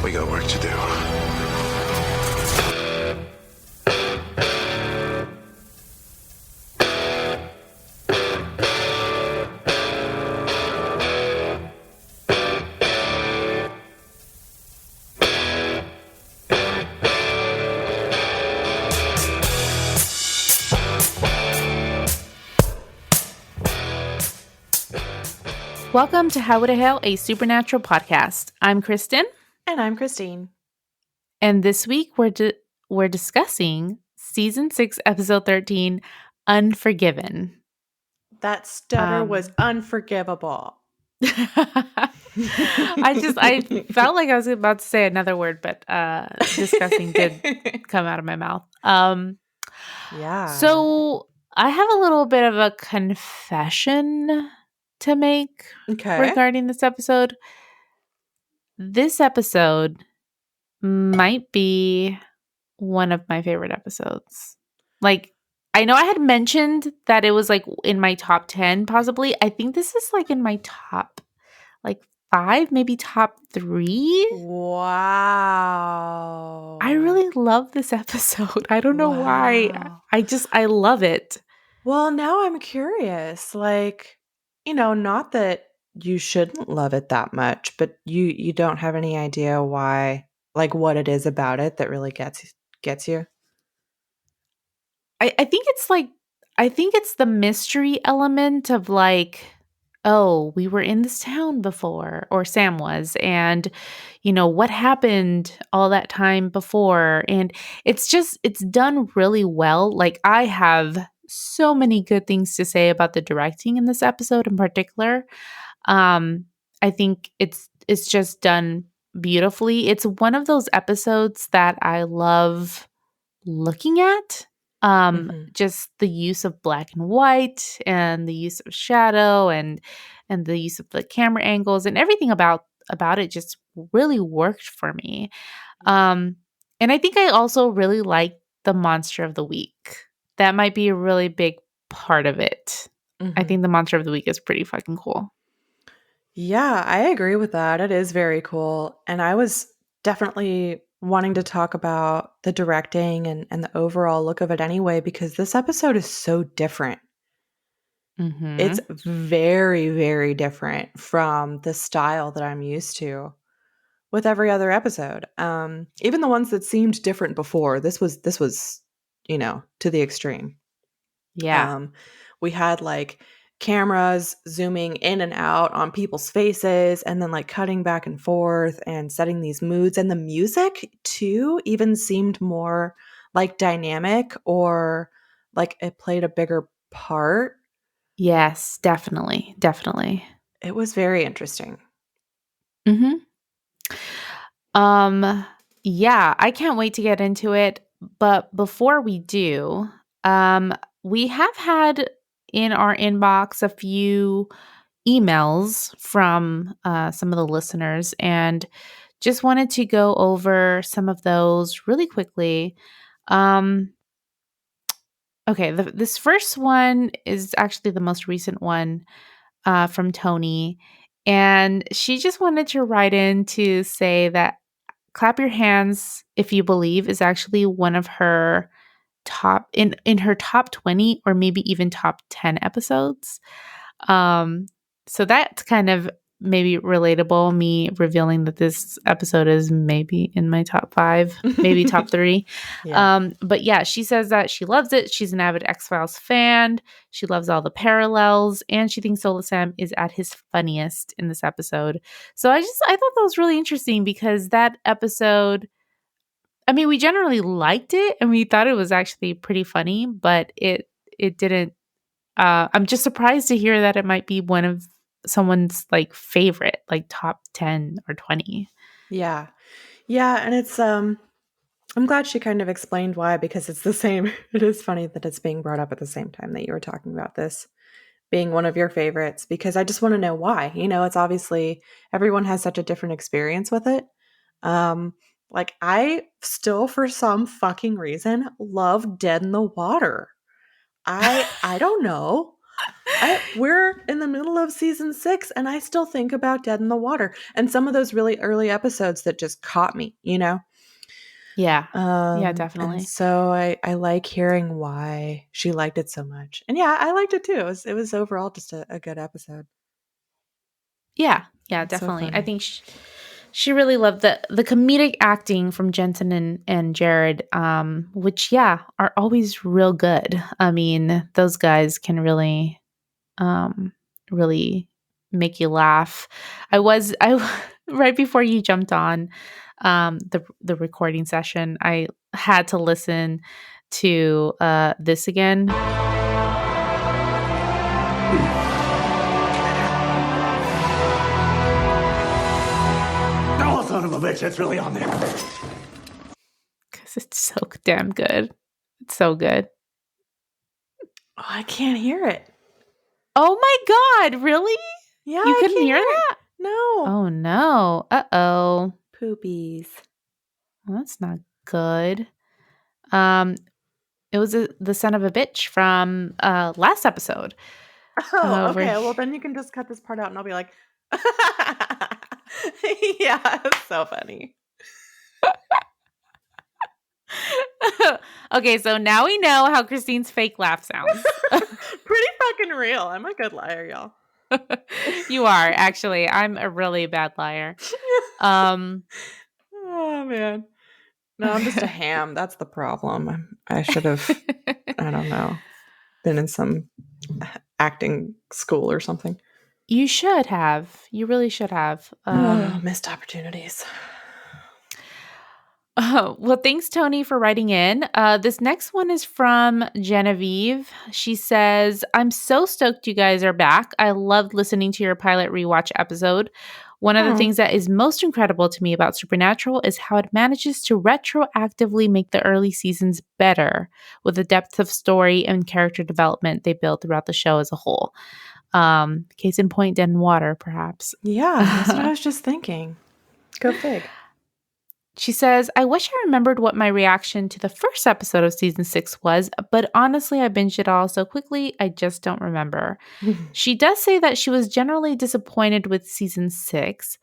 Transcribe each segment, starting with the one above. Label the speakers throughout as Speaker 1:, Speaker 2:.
Speaker 1: We got work to do.
Speaker 2: Welcome to How Would I Hail, a Supernatural podcast. I'm Kristen.
Speaker 3: And I'm Christine.
Speaker 2: And this week we're discussing Season 6, Episode 13, Unforgiven.
Speaker 3: That stutter was unforgivable.
Speaker 2: I felt like I was about to say another word, but discussing did come out of my mouth.
Speaker 3: Yeah.
Speaker 2: So I have a little bit of a confession to make regarding this episode. This episode might be one of my favorite episodes. Like, I know I had mentioned that it was like in my top 10, possibly. I think this is like in my top like 5, maybe top 3.
Speaker 3: Wow.
Speaker 2: I really love this episode. I don't know why. I love it.
Speaker 3: Well, now I'm curious. Like, not that you shouldn't love it that much, but you don't have any idea why, like what it is about it that really gets you.
Speaker 2: I think it's the mystery element of like, oh, we were in this town before, or Sam was, and what happened all that time before. And it's done really well. Like, I have so many good things to say about the directing in this episode in particular. I think it's just done beautifully. It's one of those episodes that I love looking at. Just the use of black and white and the use of shadow and the use of the camera angles and everything about it just really worked for me. And I think I also really like the monster of the week. That might be a really big part of it. I think the monster of the week is pretty fucking cool.
Speaker 3: Yeah, I agree with that. It is very cool. And I was definitely wanting to talk about the directing and the overall look of it anyway, because this episode is so different. It's very, very different from the style that I'm used to with every other episode. Even the ones that seemed different before, this was, to the extreme.
Speaker 2: Yeah.
Speaker 3: We had like cameras zooming in and out on people's faces and then like cutting back and forth and setting these moods. And the music too even seemed more like dynamic, or like it played a bigger part.
Speaker 2: Yes, definitely. Definitely.
Speaker 3: It was very interesting.
Speaker 2: Yeah, I can't wait to get into it. But before we do, we have had in our inbox a few emails from some of the listeners, and just wanted to go over some of those really quickly. Okay, this first one is actually the most recent one from Tony. And she just wanted to write in to say that Clap Your Hands If You Believe is actually one of her top in her top 20 or maybe even top 10 episodes. So that's kind of maybe relatable, me revealing that this episode is maybe in my top 5, maybe top 3.
Speaker 3: Yeah.
Speaker 2: But yeah, she says that she loves it. She's an avid X-Files fan. She loves all the parallels, and she thinks Sola Sam is at his funniest in this episode. So I thought that was really interesting, because that episode, I mean, we generally liked it and we thought it was actually pretty funny, but it didn't. I'm just surprised to hear that it might be one of someone's like favorite, like top 10 or 20.
Speaker 3: Yeah. Yeah, and it's I'm glad she kind of explained why, because it's the same. It is funny that it's being brought up at the same time that you were talking about this being one of your favorites, because I just want to know why. It's obviously everyone has such a different experience with it. Like, I still, for some fucking reason, love Dead in the Water. I don't know. We're in the middle of season 6 and I still think about Dead in the Water and some of those really early episodes that just caught me, you know?
Speaker 2: Yeah. Yeah,
Speaker 3: And
Speaker 2: definitely.
Speaker 3: so I like hearing why she liked it so much. And yeah, I liked it too. It was overall just a good episode.
Speaker 2: Yeah. Yeah,
Speaker 3: It's so
Speaker 2: definitely. I
Speaker 3: funny.
Speaker 2: think she really loved the comedic acting from Jensen and Jared, which yeah, are always real good. I mean, those guys can um really make you laugh. I right before you jumped on the recording session, I had to listen to this again.
Speaker 1: Oh, son of a bitch, that's really on there.
Speaker 2: Because it's so damn good. It's so good.
Speaker 3: Oh, I can't hear it.
Speaker 2: Oh my god, really?
Speaker 3: Yeah,
Speaker 2: You
Speaker 3: I
Speaker 2: couldn't
Speaker 3: can't
Speaker 2: hear
Speaker 3: hear it.
Speaker 2: that?
Speaker 3: No.
Speaker 2: Oh no. Uh-oh.
Speaker 3: Poopies.
Speaker 2: Well, that's not good. Um, it was the son of a bitch from last episode.
Speaker 3: Oh,
Speaker 2: Over.
Speaker 3: okay. Well, then you can just cut this part out and I'll be like, yeah, it's so funny.
Speaker 2: Okay, so now we know how Christine's fake laugh sounds.
Speaker 3: Pretty fucking real. I'm a good liar, y'all.
Speaker 2: You are actually. I'm a really bad liar. Um,
Speaker 3: Oh, man. No, I'm just a ham. That's the problem. I should have, I don't know, been in some acting school or something.
Speaker 2: you should have. You really should have.
Speaker 3: Oh, missed opportunities.
Speaker 2: Oh, well, thanks, Tony, for writing in. This next one is from Genevieve. She says, I'm so stoked you guys are back. I loved listening to your pilot rewatch episode. One of the
Speaker 3: Oh,
Speaker 2: things that is most incredible to me about Supernatural is how it manages to retroactively make the early seasons better with the depth of story and character development they build throughout the show as a whole. Case in point, Dead in Water, perhaps.
Speaker 3: yeah, that's what I was just thinking. Go fig.
Speaker 2: She says, I wish I remembered what my reaction to the first episode of season 6 was, but honestly, I binged it all so quickly, I just don't remember. She does say that she was generally disappointed with season 6.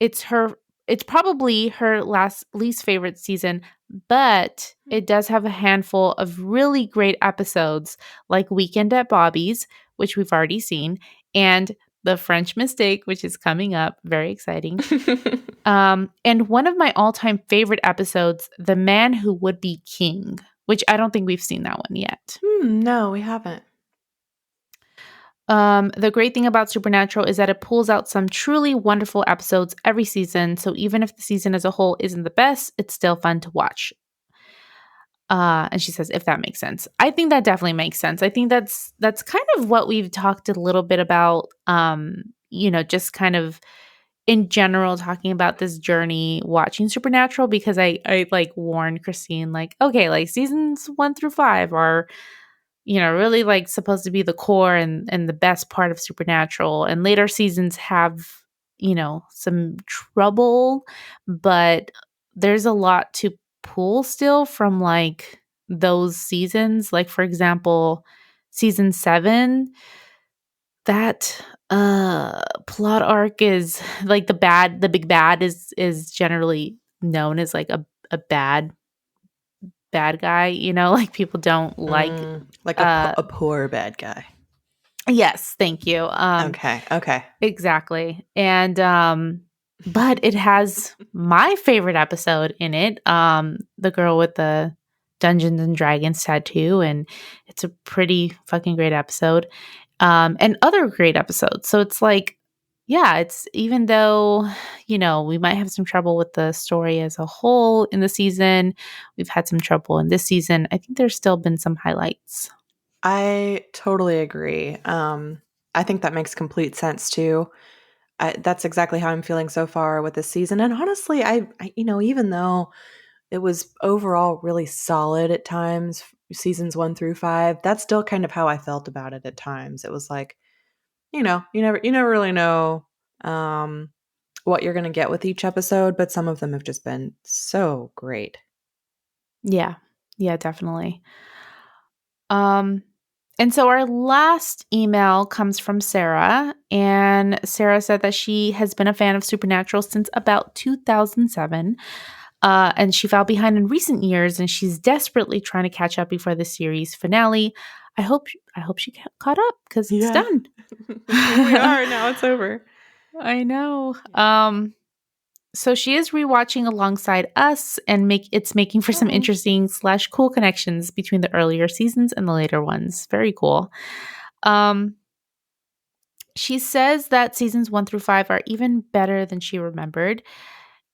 Speaker 2: It's her it's probably her least favorite season, but it does have a handful of really great episodes like Weekend at Bobby's, which we've already seen, and The French Mistake, which is coming up, very exciting. And one of my all-time favorite episodes, The Man Who Would Be King, which I don't think we've seen that one yet.
Speaker 3: No, we haven't.
Speaker 2: The great thing about Supernatural is that it pulls out some truly wonderful episodes every season. So even if the season as a whole isn't the best, it's still fun to watch. And she says, if that makes sense. I think that definitely makes sense. I think that's kind of what we've talked a little bit about, just kind of in general talking about this journey watching Supernatural, because I like warned Christine, like, okay, like seasons 1 through 5 are, really like supposed to be the core and the best part of Supernatural. And later seasons have, some trouble, but there's a lot to pull still from like those seasons. Like, for example, season 7, that plot arc is like the big bad is generally known as like a bad guy, like people don't like
Speaker 3: Like
Speaker 2: uh
Speaker 3: a poor bad guy.
Speaker 2: yes, thank you.
Speaker 3: Okay, okay.
Speaker 2: Exactly. And but it has my favorite episode in it, the girl with the Dungeons and Dragons tattoo, and it's a pretty fucking great episode. And other great episodes. So it's like, yeah, it's even though, we might have some trouble with the story as a whole in the season, we've had some trouble in this season. I think there's still been some highlights.
Speaker 3: I totally agree. I think that makes complete sense too. That's exactly how I'm feeling so far with this season. And honestly, even though it was overall really solid at times, seasons 1 through 5, that's still kind of how I felt about it at times. It was like, you never really know um, what you're going to get with each episode, but some of them have just been so great.
Speaker 2: Yeah. Yeah, definitely. Um And so our last email comes from Sarah, and Sarah said that she has been a fan of Supernatural since about 2007. And she fell behind in recent years, and she's desperately trying to catch up before the series finale. I hope she caught up because it's
Speaker 3: Yeah.
Speaker 2: done.
Speaker 3: Here we are. Now it's over.
Speaker 2: I know. So she is rewatching alongside us, and it's making for some
Speaker 3: Oh.
Speaker 2: interesting / cool connections between the earlier seasons and the later ones. Very cool. Um, she says that seasons 1 through 5 are even better than she remembered.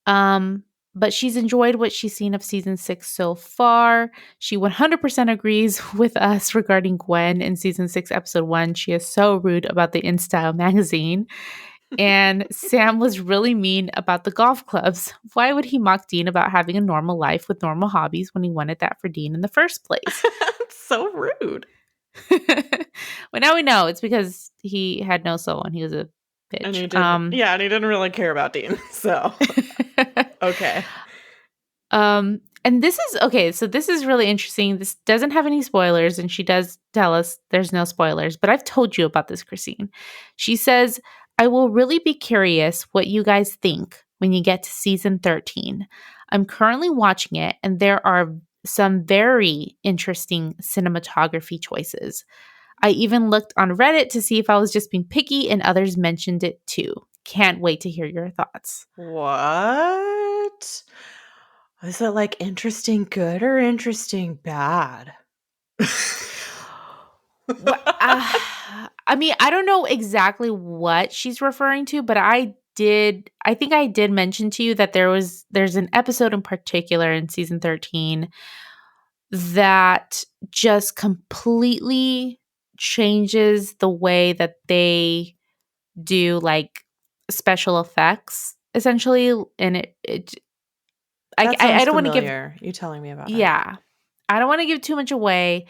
Speaker 2: Um, but she's enjoyed what she's seen of season 6 so far. She 100% agrees with us regarding Gwen in season 6, episode 1. She is so rude about the InStyle magazine. And Sam was really mean about the golf clubs. Why would he mock Dean about having a normal life with normal hobbies when he wanted that for Dean in the first place?
Speaker 3: It's so rude.
Speaker 2: Well, now we know it's because he had no soul and he was a
Speaker 3: And
Speaker 2: bitch.
Speaker 3: he didn't, yeah, and he didn't really care about Dean. So, okay.
Speaker 2: And this is okay. So this is really interesting. This doesn't have any spoilers, and she does tell us there's no spoilers, but I've told you about this, Christine. She says, I will really be curious what you guys think when you get to season 13. I'm currently watching it, and there are some very interesting cinematography choices. I even looked on Reddit to see if I was just being picky, and others mentioned it too. Can't wait to hear your thoughts.
Speaker 3: What? Is it like interesting good or interesting bad?
Speaker 2: What, I mean, I don't know exactly what she's referring to, but I think I did mention to you that there's an episode in particular in season 13 that just completely changes the way that they do like special effects essentially. And
Speaker 3: That
Speaker 2: I
Speaker 3: sounds
Speaker 2: don't want to give,
Speaker 3: familiar. You telling me about it.
Speaker 2: yeah, I don't want to give too much away,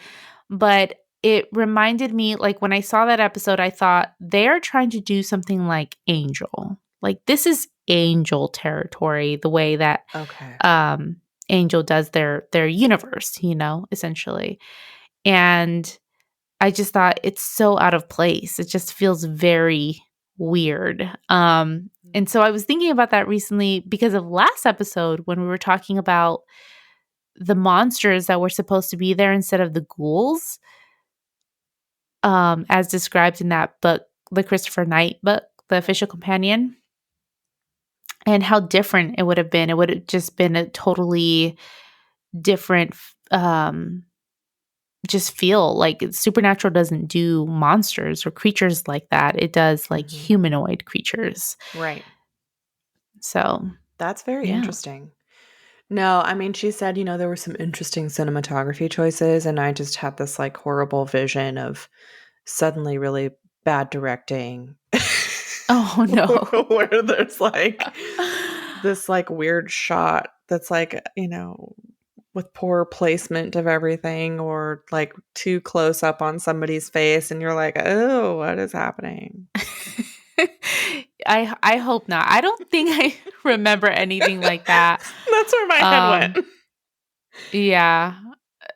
Speaker 2: but it reminded me, like, when I saw that episode, I thought they're trying to do something like Angel. Like, this is Angel territory, the way that
Speaker 3: Okay.
Speaker 2: um Angel does their universe, essentially. And I just thought it's so out of place. It just feels very weird. And so I was thinking about that recently because of last episode when we were talking about the monsters that were supposed to be there instead of the ghouls, as described in that book, the Christopher Knight book, The Official Companion, and how different it would have been. It would have just been a totally different, just feel like Supernatural doesn't do monsters or creatures like that. It does like
Speaker 3: Mhm.
Speaker 2: humanoid creatures.
Speaker 3: Right.
Speaker 2: So,
Speaker 3: That's very
Speaker 2: yeah.
Speaker 3: interesting. No, I mean, she said, there were some interesting cinematography choices, and I just had this like horrible vision of suddenly really bad directing
Speaker 2: Oh no.
Speaker 3: where there's like this like weird shot that's like, with poor placement of everything or like too close up on somebody's face and you're like, "Oh, what is happening?"
Speaker 2: I hope not. I don't think I remember anything like that.
Speaker 3: That's where my head went.
Speaker 2: Um yeah.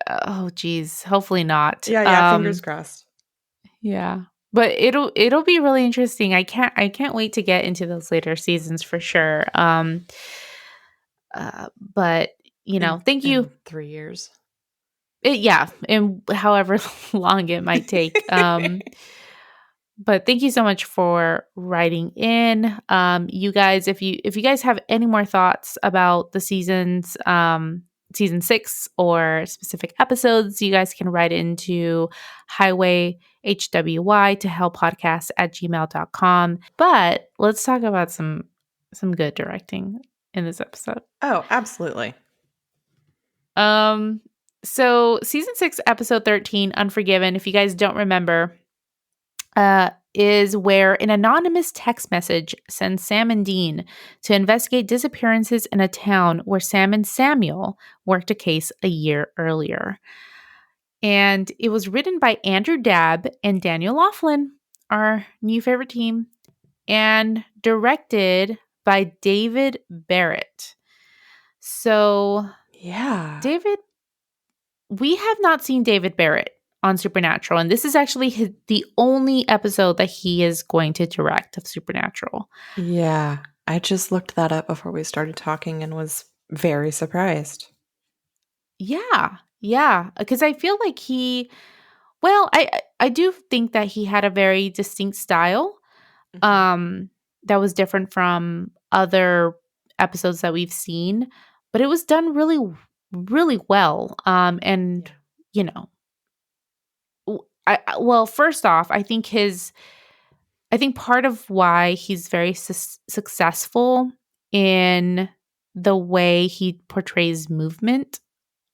Speaker 2: Oh geez. Hopefully not.
Speaker 3: Yeah, fingers crossed.
Speaker 2: Yeah. But it'll be really interesting. I can't wait to get into those later seasons for sure. But
Speaker 3: In
Speaker 2: thank you.
Speaker 3: 3 years.
Speaker 2: Yeah, and however long it might take. But thank you so much for writing in. You guys, if you guys have any more thoughts about the seasons, season 6 or specific episodes, you guys can write into highway hwy to hell podcast at gmail.com. But let's talk about some good directing in this episode.
Speaker 3: Oh, absolutely.
Speaker 2: Um, so season 6, episode 13, Unforgiven, if you guys don't remember, is where an anonymous text message sends Sam and Dean to investigate disappearances in a town where Sam and Samuel worked a case a year earlier. And it was written by Andrew Dabb and Daniel Laughlin, our new favorite team, and directed by David Barrett. So,
Speaker 3: Yeah.
Speaker 2: David, we have not seen David Barrett on Supernatural, and this is actually the only episode that he is going to direct of Supernatural.
Speaker 3: Yeah, I just looked that up before we started talking and was very surprised.
Speaker 2: Yeah, yeah, because I feel like I do think that he had a very distinct style,
Speaker 3: Mhm.
Speaker 2: um, that was different from other episodes that we've seen, but it was done really well. And
Speaker 3: Yeah.
Speaker 2: you know, well, first off, I think part of why he's very successful in the way he portrays movement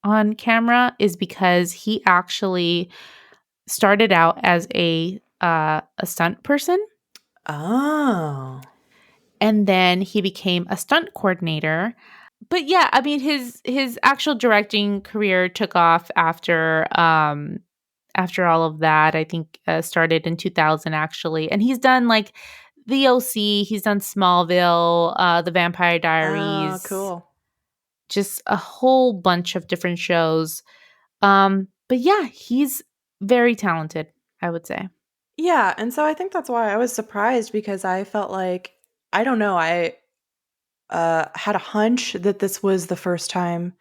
Speaker 2: on camera is because he actually started out as a stunt person,
Speaker 3: Oh.
Speaker 2: and then he became a stunt coordinator. But yeah, I mean his actual directing career took off after all of that. I think started in 2000 actually. And he's done like The OC, he's done Smallville, The Vampire
Speaker 3: Oh,
Speaker 2: Diaries,
Speaker 3: cool.
Speaker 2: just a whole bunch of different shows. But yeah, he's very talented, I would say.
Speaker 3: Yeah, and so I think that's why I was surprised because I felt like I don't know, I had a hunch that this was the first time,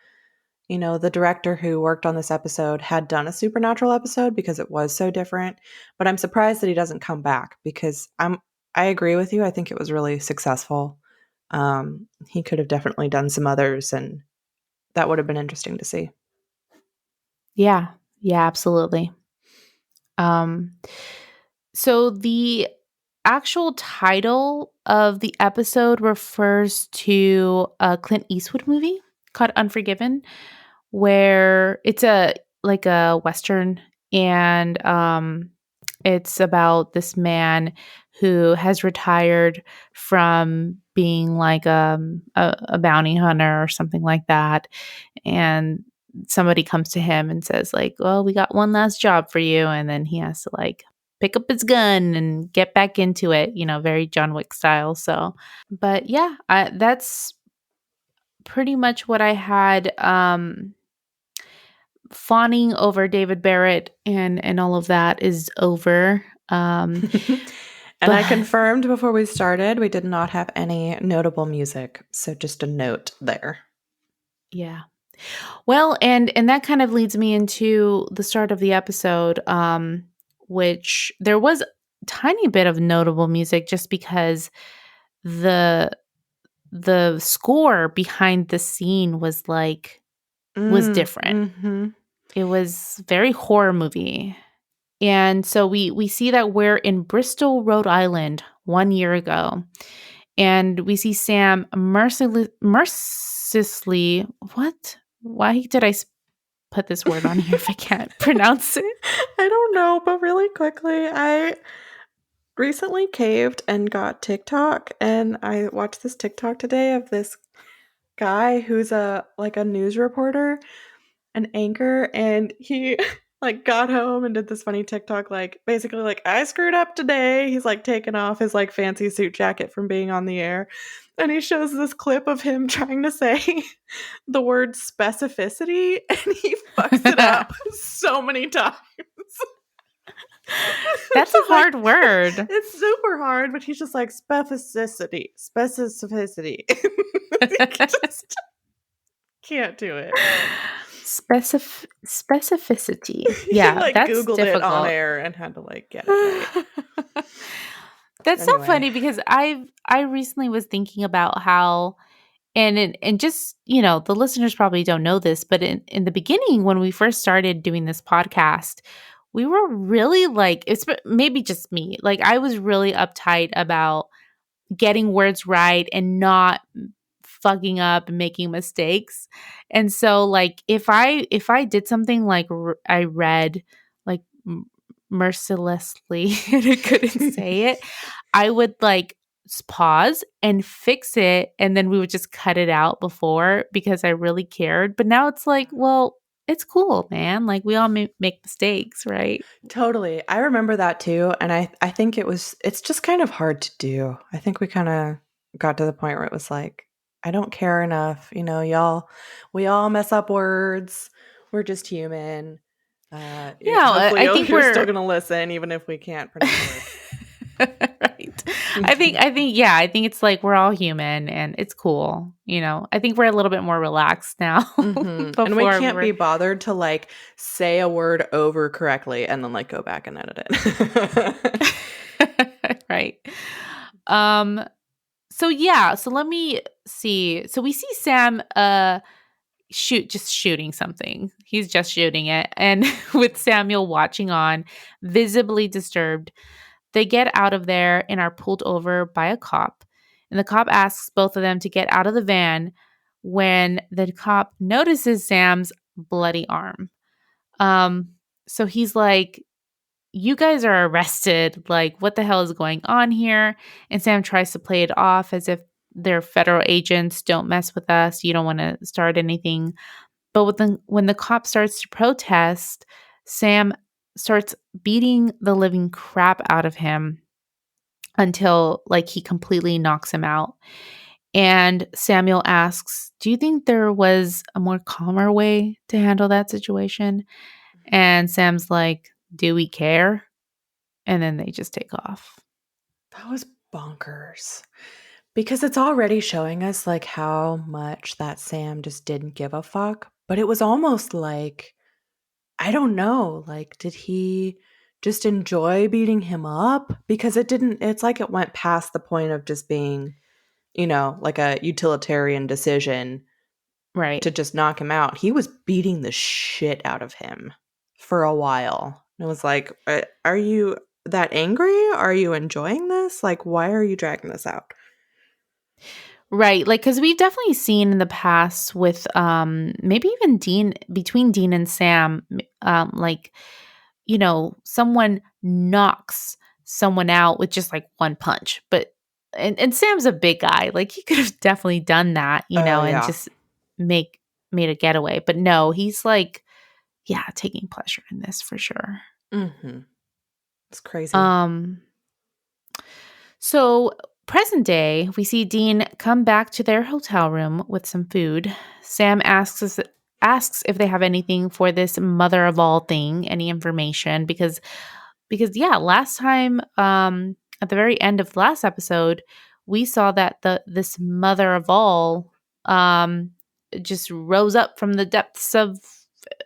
Speaker 3: the director who worked on this episode had done a supernatural episode because it was so different. But I'm surprised that he doesn't come back because I agree with you. I think it was really successful. He could have definitely done some others, and that would have been interesting to see.
Speaker 2: Yeah. Yeah, absolutely. Um so the actual title of the episode refers to a Clint Eastwood movie called Unforgiven, where it's a like a western, and it's about this man who has retired from being like a bounty hunter or something like that, and somebody comes to him and says like, well, we got one last job for you, and then he has to like pick up his gun and get back into it, very John Wick style. So but yeah, that's pretty much what I had fawning over David Barrett and all of that is over.
Speaker 3: And
Speaker 2: But
Speaker 3: I confirmed before we started, we did not have any notable music. So just a note there.
Speaker 2: yeah. Well, and that kind of leads me into the start of the episode, which there was tiny bit of notable music just because the the score behind the scene was different.
Speaker 3: Mm-hmm.
Speaker 2: It was very horror movie. And so we see that we're in Bristol, Rhode Island 1 year ago. And we see Sam mercilessly, what? Why did I put this word on here if I can't pronounce it?
Speaker 3: I don't know, but really quickly, I recently caved and got TikTok, and I watched this TikTok today of this guy who's a news reporter, an anchor, and he like got home and did this funny TikTok like basically like I screwed up today. He's like taking off his like fancy suit jacket from being on the air. And he shows this clip of him trying to say the word specificity and he fucks it up so many times.
Speaker 2: That's a
Speaker 3: It's like
Speaker 2: hard word.
Speaker 3: it's super hard, but he's just like specificity. He just can't do it.
Speaker 2: Specificity.
Speaker 3: He
Speaker 2: Yeah,
Speaker 3: like
Speaker 2: that's
Speaker 3: Googled it on
Speaker 2: difficult.
Speaker 3: air and had to like get it right.
Speaker 2: That's so
Speaker 3: Anyway.
Speaker 2: funny because I recently was thinking about how and just, the listeners probably don't know this, but in the beginning when we first started doing this podcast, we were really like it's maybe just me. Like I was really uptight about getting words right and not fucking up and making mistakes. And so like if I did something like I read like mercilessly and I couldn't say it, I would like pause and fix it, and then we would just cut it out before because I really cared. But now it's like, well, it's cool, man. Like we all make mistakes, right?
Speaker 3: Totally. I remember that too. And I think it's just kind of hard to do. I think we kind of got to the point where it was like, I don't care enough. We all mess up words. We're just human.
Speaker 2: Yeah,
Speaker 3: Hopefully
Speaker 2: I think
Speaker 3: you're still
Speaker 2: we're
Speaker 3: gonna listen, even if we can't pronounce words.
Speaker 2: right. I think it's like we're all human and it's cool. I think we're a little bit more relaxed now.
Speaker 3: And we
Speaker 2: Before we
Speaker 3: can't be
Speaker 2: were
Speaker 3: bothered to like say a word over correctly and then like go back and edit it.
Speaker 2: right. Um so let me see. So we see Sam shooting something. He's just shooting it, and with Samuel watching on, visibly disturbed. They get out of there and are pulled over by a cop. And the cop asks both of them to get out of the van when the cop notices Sam's bloody arm. Um, so he's like, "You guys are arrested. Like, what the hell is going on here?" And Sam tries to play it off as if they're federal agents. Don't mess with us. You don't want to start anything. But when the cop starts to protest, Sam starts beating the living crap out of him until like he completely knocks him out. And Samuel asks, "Do you think there was a more calmer way to handle that situation?" And Sam's like, "Do we care?" And then they just take off.
Speaker 3: That was bonkers. Because it's already showing us like how much that Sam just didn't give a fuck. But it was almost like, I don't know, like, did he just enjoy beating him up? Because it's like it went past the point of just being, like a utilitarian decision
Speaker 2: Right.
Speaker 3: to just knock him out. He was beating the shit out of him for a while. And it was like, are you that angry? Are you enjoying this? Like, why are you dragging this out?
Speaker 2: Right. Like, because we've definitely seen in the past with maybe even between Dean and Sam, like, someone knocks someone out with just like one punch. But and Sam's a big guy. Like he could have definitely done that,
Speaker 3: Oh,
Speaker 2: and
Speaker 3: yeah.
Speaker 2: just make made a getaway. But no, he's like, yeah, taking pleasure in this for sure.
Speaker 3: Mm-hmm. It's crazy.
Speaker 2: Um So, present day, we see Dean come back to their hotel room with some food. Sam asks if they have anything for this mother of all thing, any information because yeah, last time at the very end of the last episode, we saw that this mother of all um just rose up from the depths of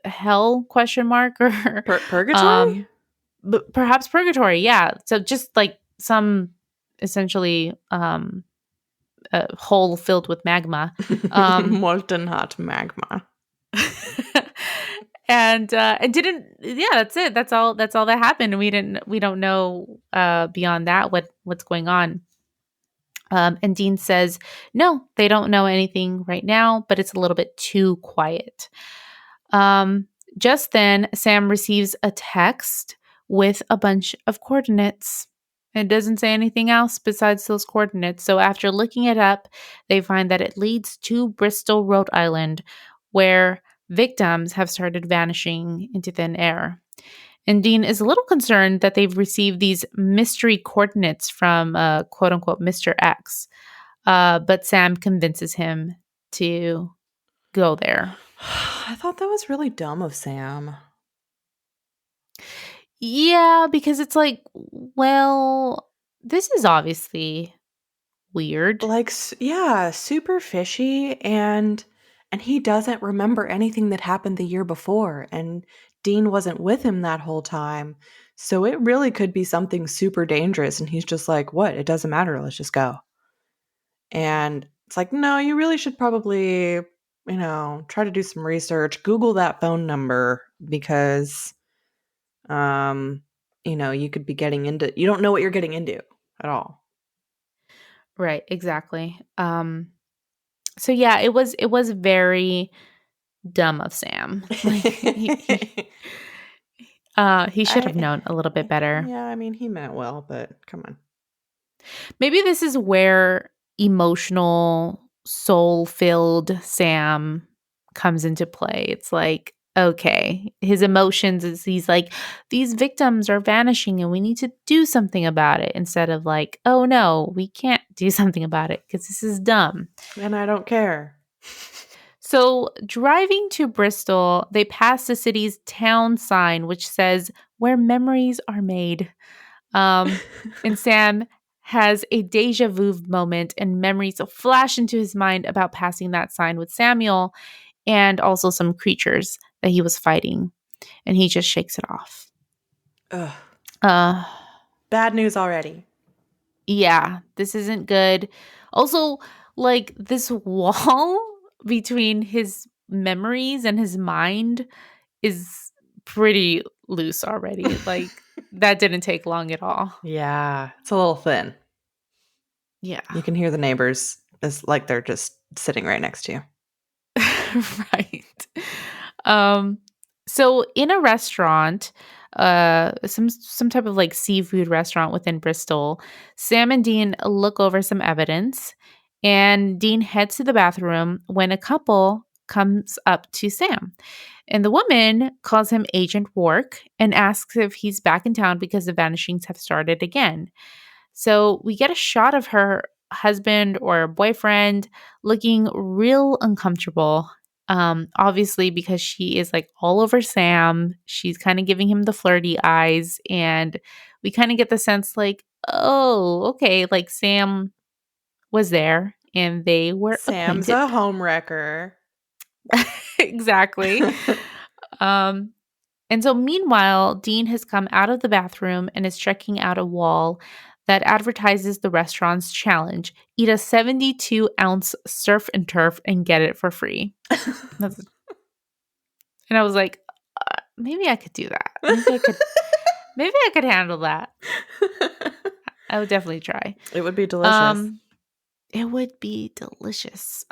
Speaker 2: hell question mark or
Speaker 3: Purgatory?
Speaker 2: um but perhaps purgatory, yeah. So just like some essentially a hole filled with magma. Um
Speaker 3: Molten hot magma.
Speaker 2: and didn't yeah, that's it. That's all that happened. We don't know beyond that what's going on. And Dean says, no, they don't know anything right now, but it's a little bit too quiet. Um, just then, Sam receives a text with a bunch of coordinates. It doesn't say anything else besides those coordinates. So, after looking it up, they find that it leads to Bristol, Rhode Island, where victims have started vanishing into thin air. And Dean is a little concerned that they've received these mystery coordinates from quote unquote Mr. X. But Sam convinces him to go there.
Speaker 3: I thought that was really dumb of Sam.
Speaker 2: Yeah, because it's like, well, this is obviously weird.
Speaker 3: Like, yeah, super fishy, and he doesn't remember anything that happened the year before, and Dean wasn't with him that whole time. So it really could be something super dangerous, and he's just like, "What? It doesn't matter. Let's just go." And it's like, "No, you really should probably, try to do some research, Google that phone number because um, you could be getting into you don't know what you're getting into at all."
Speaker 2: Right, exactly. So yeah, it was very dumb of Sam. Like he should have
Speaker 3: I
Speaker 2: known a little bit better.
Speaker 3: Yeah, I mean, he meant well, but come on.
Speaker 2: Maybe this is where emotional, soul-filled Sam comes into play. It's like, okay, his emotions is he's like, these victims are vanishing and we need to do something about it instead of like, oh no, we can't do something about it because this is dumb.
Speaker 3: And I don't care.
Speaker 2: So, driving to Bristol, they pass the city's town sign, which says, "Where memories are made." Um, and Sam has a deja vu moment, and memories flash into his mind about passing that sign with Samuel and also some creatures that he was fighting. And he just shakes it off.
Speaker 3: Ugh.
Speaker 2: Uh,
Speaker 3: Bad news already.
Speaker 2: yeah, this isn't good. Also, like this wall between his memories and his mind is pretty loose already. Like that didn't take long at all.
Speaker 3: Yeah, it's a little thin.
Speaker 2: Yeah.
Speaker 3: You can hear the neighbors as like they're just sitting right next to you.
Speaker 2: Right. Um so in a restaurant, some type of like seafood restaurant within Bristol, Sam and Dean look over some evidence and Dean heads to the bathroom when a couple comes up to Sam. And the woman calls him Agent Rourke and asks if he's back in town because the vanishings have started again. So we get a shot of her husband or boyfriend looking real uncomfortable. Obviously, because she is like all over Sam. She's kind of giving him the flirty eyes. And we kind of get the sense like, oh, okay, like Sam was there and they were
Speaker 3: Sam's
Speaker 2: acquainted.
Speaker 3: a homewrecker.
Speaker 2: Exactly. Um, And so, meanwhile, Dean has come out of the bathroom and is checking out a wall that advertises the restaurant's challenge: eat a 72-ounce surf and turf and get it for free. That's- And I was like, maybe I could do that. Maybe I could handle that. I would definitely try.
Speaker 3: It would be delicious.
Speaker 2: Um, it would be delicious.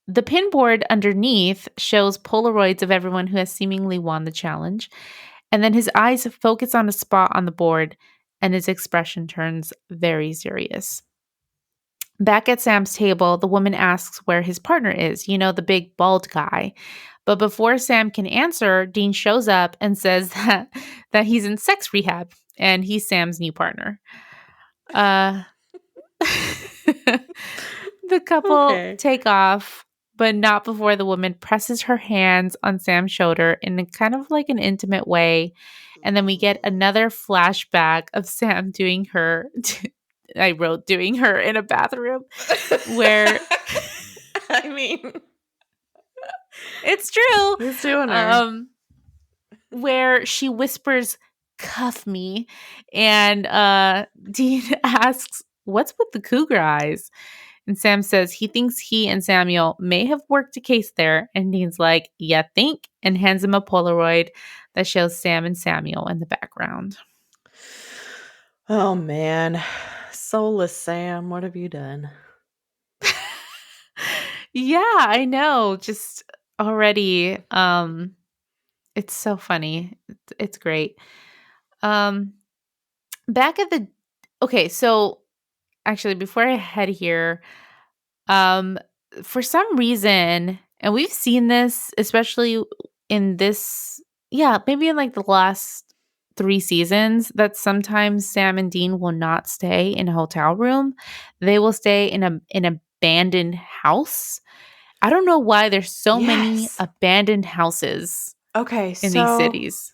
Speaker 2: The pinboard underneath shows Polaroids of everyone who has seemingly won the challenge. And then his eyes focus on a spot on the board, and his expression turns very serious. Back at Sam's table, the woman asks where his partner is, the big bald guy. But before Sam can answer, Dean shows up and says that he's in sex rehab and he's Sam's new partner. Uh, the couple
Speaker 3: Okay.
Speaker 2: take off, but not before the woman presses her hands on Sam's shoulder in a kind of like an intimate way. And then we get another flashback of Sam doing her. I wrote doing her in a bathroom where
Speaker 3: I mean,
Speaker 2: it's true.
Speaker 3: he's doing her.
Speaker 2: Where she whispers, "Cuff me," and Dean asks, "What's with the cougar eyes?" And Sam says he thinks he and Samuel may have worked a case there. And Dean's like, "Ya think?" and hands him a Polaroid that shows Sam and Samuel in the background.
Speaker 3: Oh man. Soulless Sam, what have you done?
Speaker 2: Yeah, I know. Just already, it's so funny. It's great. Um, back at the okay, so actually, before I head here, Um, for some reason, and we've seen this, especially in this, yeah, maybe in like the last 3 seasons, that sometimes Sam and Dean will not stay in a hotel room. They will stay in an abandoned house. I don't know why there's so many
Speaker 3: Yes.
Speaker 2: abandoned houses
Speaker 3: Okay,
Speaker 2: in these
Speaker 3: so
Speaker 2: cities.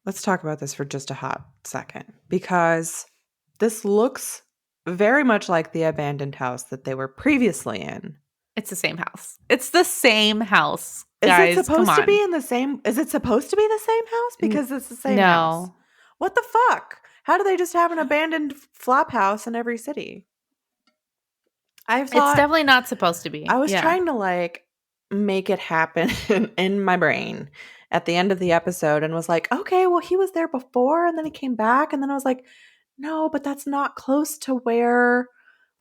Speaker 3: let's talk about this for just a hot second because this looks very much like the abandoned house that they were previously in.
Speaker 2: It's the same house. It's the same house,
Speaker 3: Is it
Speaker 2: guys. Come
Speaker 3: supposed to
Speaker 2: on.
Speaker 3: be in the same Is it supposed to be the same house
Speaker 2: N-
Speaker 3: because it's the same house?
Speaker 2: no,
Speaker 3: What the fuck? How do they just have an abandoned flop house in every city? I
Speaker 2: it's
Speaker 3: thought
Speaker 2: definitely not supposed to
Speaker 3: I
Speaker 2: be.
Speaker 3: was
Speaker 2: Yeah.
Speaker 3: trying to like make it happen in my brain at the end of the episode and was like, okay, well, he was there before and then he came back. And then I was like, no, but that's not close to where,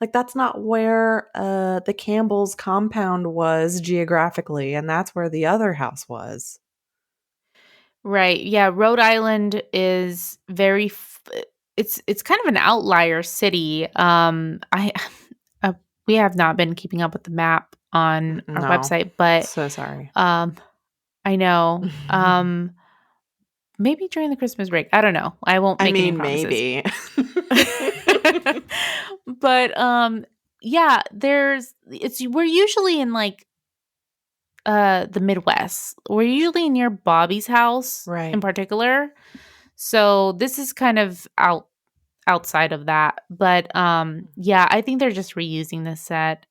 Speaker 3: like, that's not where the Campbell's compound was geographically. And that's where the other house was.
Speaker 2: Right. Yeah, Rhode Island is it's kind of an outlier city. I uh, we have not been keeping up with the map on our
Speaker 3: No,
Speaker 2: website, but
Speaker 3: so sorry.
Speaker 2: um I know. Maybe during the Christmas break. I don't know. I won't
Speaker 3: I
Speaker 2: make any
Speaker 3: mean,
Speaker 2: promises.
Speaker 3: maybe.
Speaker 2: But yeah, we're usually in like the Midwest. We're usually near Bobby's house in
Speaker 3: Right.
Speaker 2: particular. So this is kind of outside of that. But yeah, I think they're just reusing this set.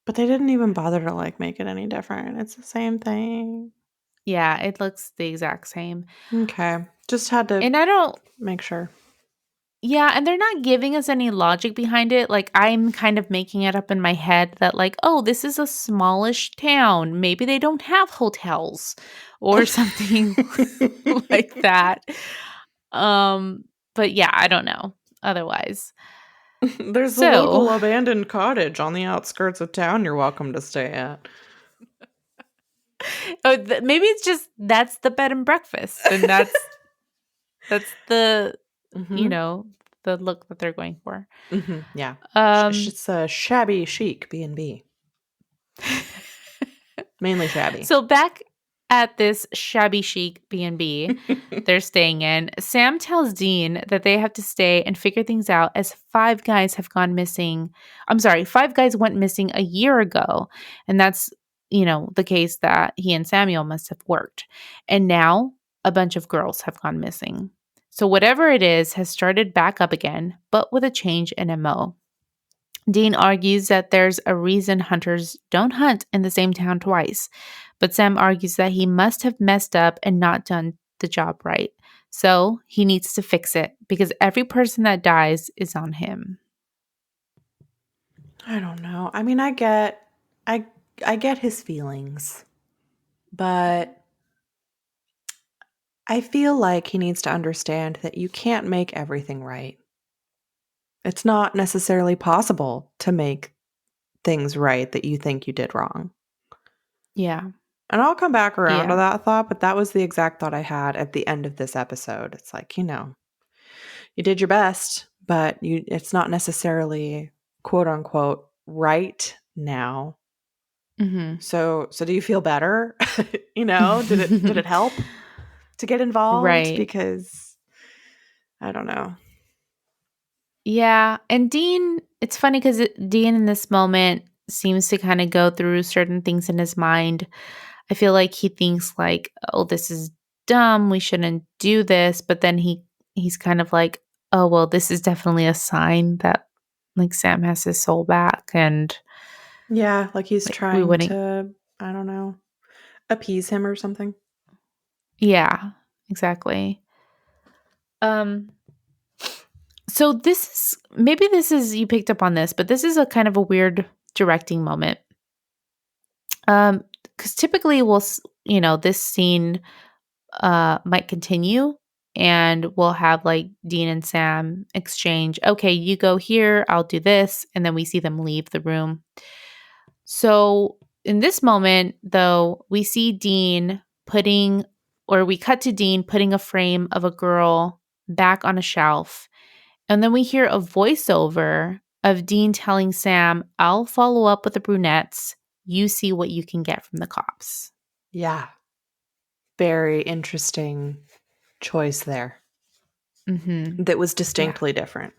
Speaker 3: But they didn't even bother to like make it any different. It's the same thing.
Speaker 2: Yeah, it looks the exact same.
Speaker 3: Okay. Just had to
Speaker 2: And I don't
Speaker 3: make sure.
Speaker 2: Yeah, and they're not giving us any logic behind it. Like, I'm kind of making it up in my head that, like, oh, this is a smallish town. Maybe they don't have hotels or something like that. Um, but yeah, I don't know otherwise.
Speaker 3: There's a
Speaker 2: So,
Speaker 3: local abandoned cottage on the outskirts of town you're welcome to stay at.
Speaker 2: maybe it's just that's the bed and breakfast, and that's the you
Speaker 3: Mhm.
Speaker 2: know the look that they're going for.
Speaker 3: Mhm. Yeah.
Speaker 2: Um,
Speaker 3: It's a shabby chic B&B. Mainly shabby.
Speaker 2: So back at this shabby chic B&B they're staying in, Sam tells Dean that they have to stay and figure things out as five guys have gone missing. I'm sorry, five guys went missing a year ago. And that's, the case that he and Samuel must have worked. And now a bunch of girls have gone missing. So whatever it is has started back up again, but with a change in MO. Dean argues that there's a reason hunters don't hunt in the same town twice, but Sam argues that he must have messed up and not done the job right. So he needs to fix it because every person that dies is on him.
Speaker 3: I don't know. I mean, I I get his feelings, but I feel like he needs to understand that you can't make everything right. It's not necessarily possible to make things right that you think you did wrong.
Speaker 2: Yeah.
Speaker 3: And I'll come back around to
Speaker 2: Yeah.
Speaker 3: that thought, but that was the exact thought I had at the end of this episode. It's like, you did your best, but it's not necessarily quote unquote right now.
Speaker 2: Mhm.
Speaker 3: So do you feel better? Did it help to get involved?
Speaker 2: Right.
Speaker 3: Because I don't know.
Speaker 2: Yeah, and Dean, it's funny because Dean in this moment seems to kind of go through certain things in his mind. I feel like he thinks like, "Oh, this is dumb. We shouldn't do this." But then he's kind of like, "Oh, well, this is definitely a sign that like Sam has his soul back and
Speaker 3: Yeah, like he's
Speaker 2: like we
Speaker 3: trying
Speaker 2: wouldn't."
Speaker 3: to, I don't know, appease him or something.
Speaker 2: Yeah, exactly. Um so this is you picked up on this, but this is a kind of a weird directing moment. Because typically this scene might continue and we'll have like Dean and Sam exchange, okay, you go here, I'll do this, and then we see them leave the room. So in this moment, though, we cut to Dean putting a frame of a girl back on a shelf. And then we hear a voiceover of Dean telling Sam, I'll follow up with the brunettes. You see what you can get from the cops.
Speaker 3: Yeah, very interesting choice there
Speaker 2: Mm-hmm.
Speaker 3: that was
Speaker 2: Yeah.
Speaker 3: distinctly different.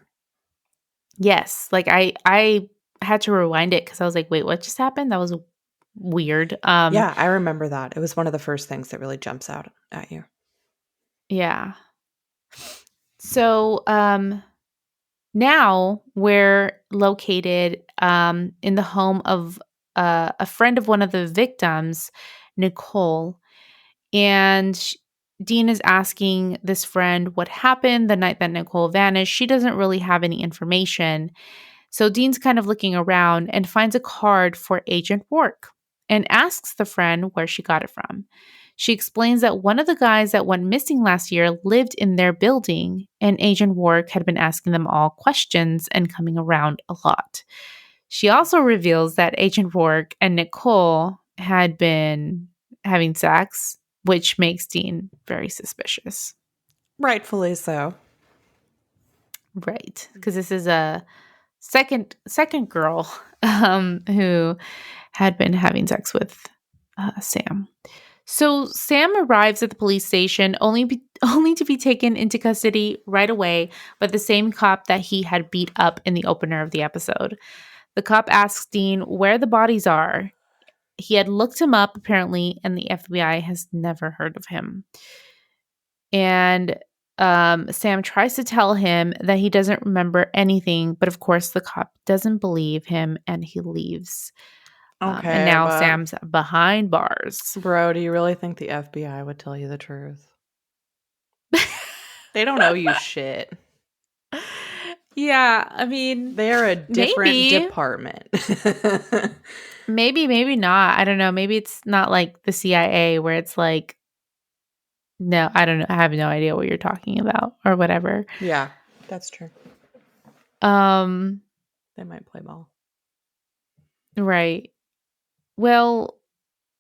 Speaker 2: Yes. Like I had to rewind it because I was like, wait, what just happened? That was weird.
Speaker 3: Yeah, I remember that. It was one of the first things that really jumps out at you.
Speaker 2: Yeah. So now we're located in the home of a friend of one of the victims, Nicole. And Dean is asking this friend what happened the night that Nicole vanished. She doesn't really have any information. So Dean's kind of looking around and finds a card for Agent Work and asks the friend where she got it from. She explains that one of the guys that went missing last year lived in their building, and Agent Work had been asking them all questions and coming around a lot. She also reveals that Agent Work and Nicole had been having sex, which makes Dean very suspicious.
Speaker 3: Rightfully so.
Speaker 2: Right. Because this is a second girl who had been having sex with Sam. So Sam arrives at the police station only to be taken into custody right away by the same cop that he had beat up in the opener of the episode. The cop asks Dean where the bodies are. He had looked him up apparently, and the FBI has never heard of him. And Sam tries to tell him that he doesn't remember anything, but of course the cop doesn't believe him and he leaves. And
Speaker 3: Okay,
Speaker 2: now
Speaker 3: but
Speaker 2: Sam's behind bars.
Speaker 3: bro, do you really think the FBI would tell you the truth? They don't owe you shit.
Speaker 2: Yeah, I mean,
Speaker 3: They're a different
Speaker 2: maybe,
Speaker 3: department.
Speaker 2: maybe not. I don't know. Maybe it's not like the CIA where it's like, no, I don't know. I have no idea what you're talking about or whatever.
Speaker 3: Yeah, that's true.
Speaker 2: Um,
Speaker 3: They might play ball.
Speaker 2: right. Well,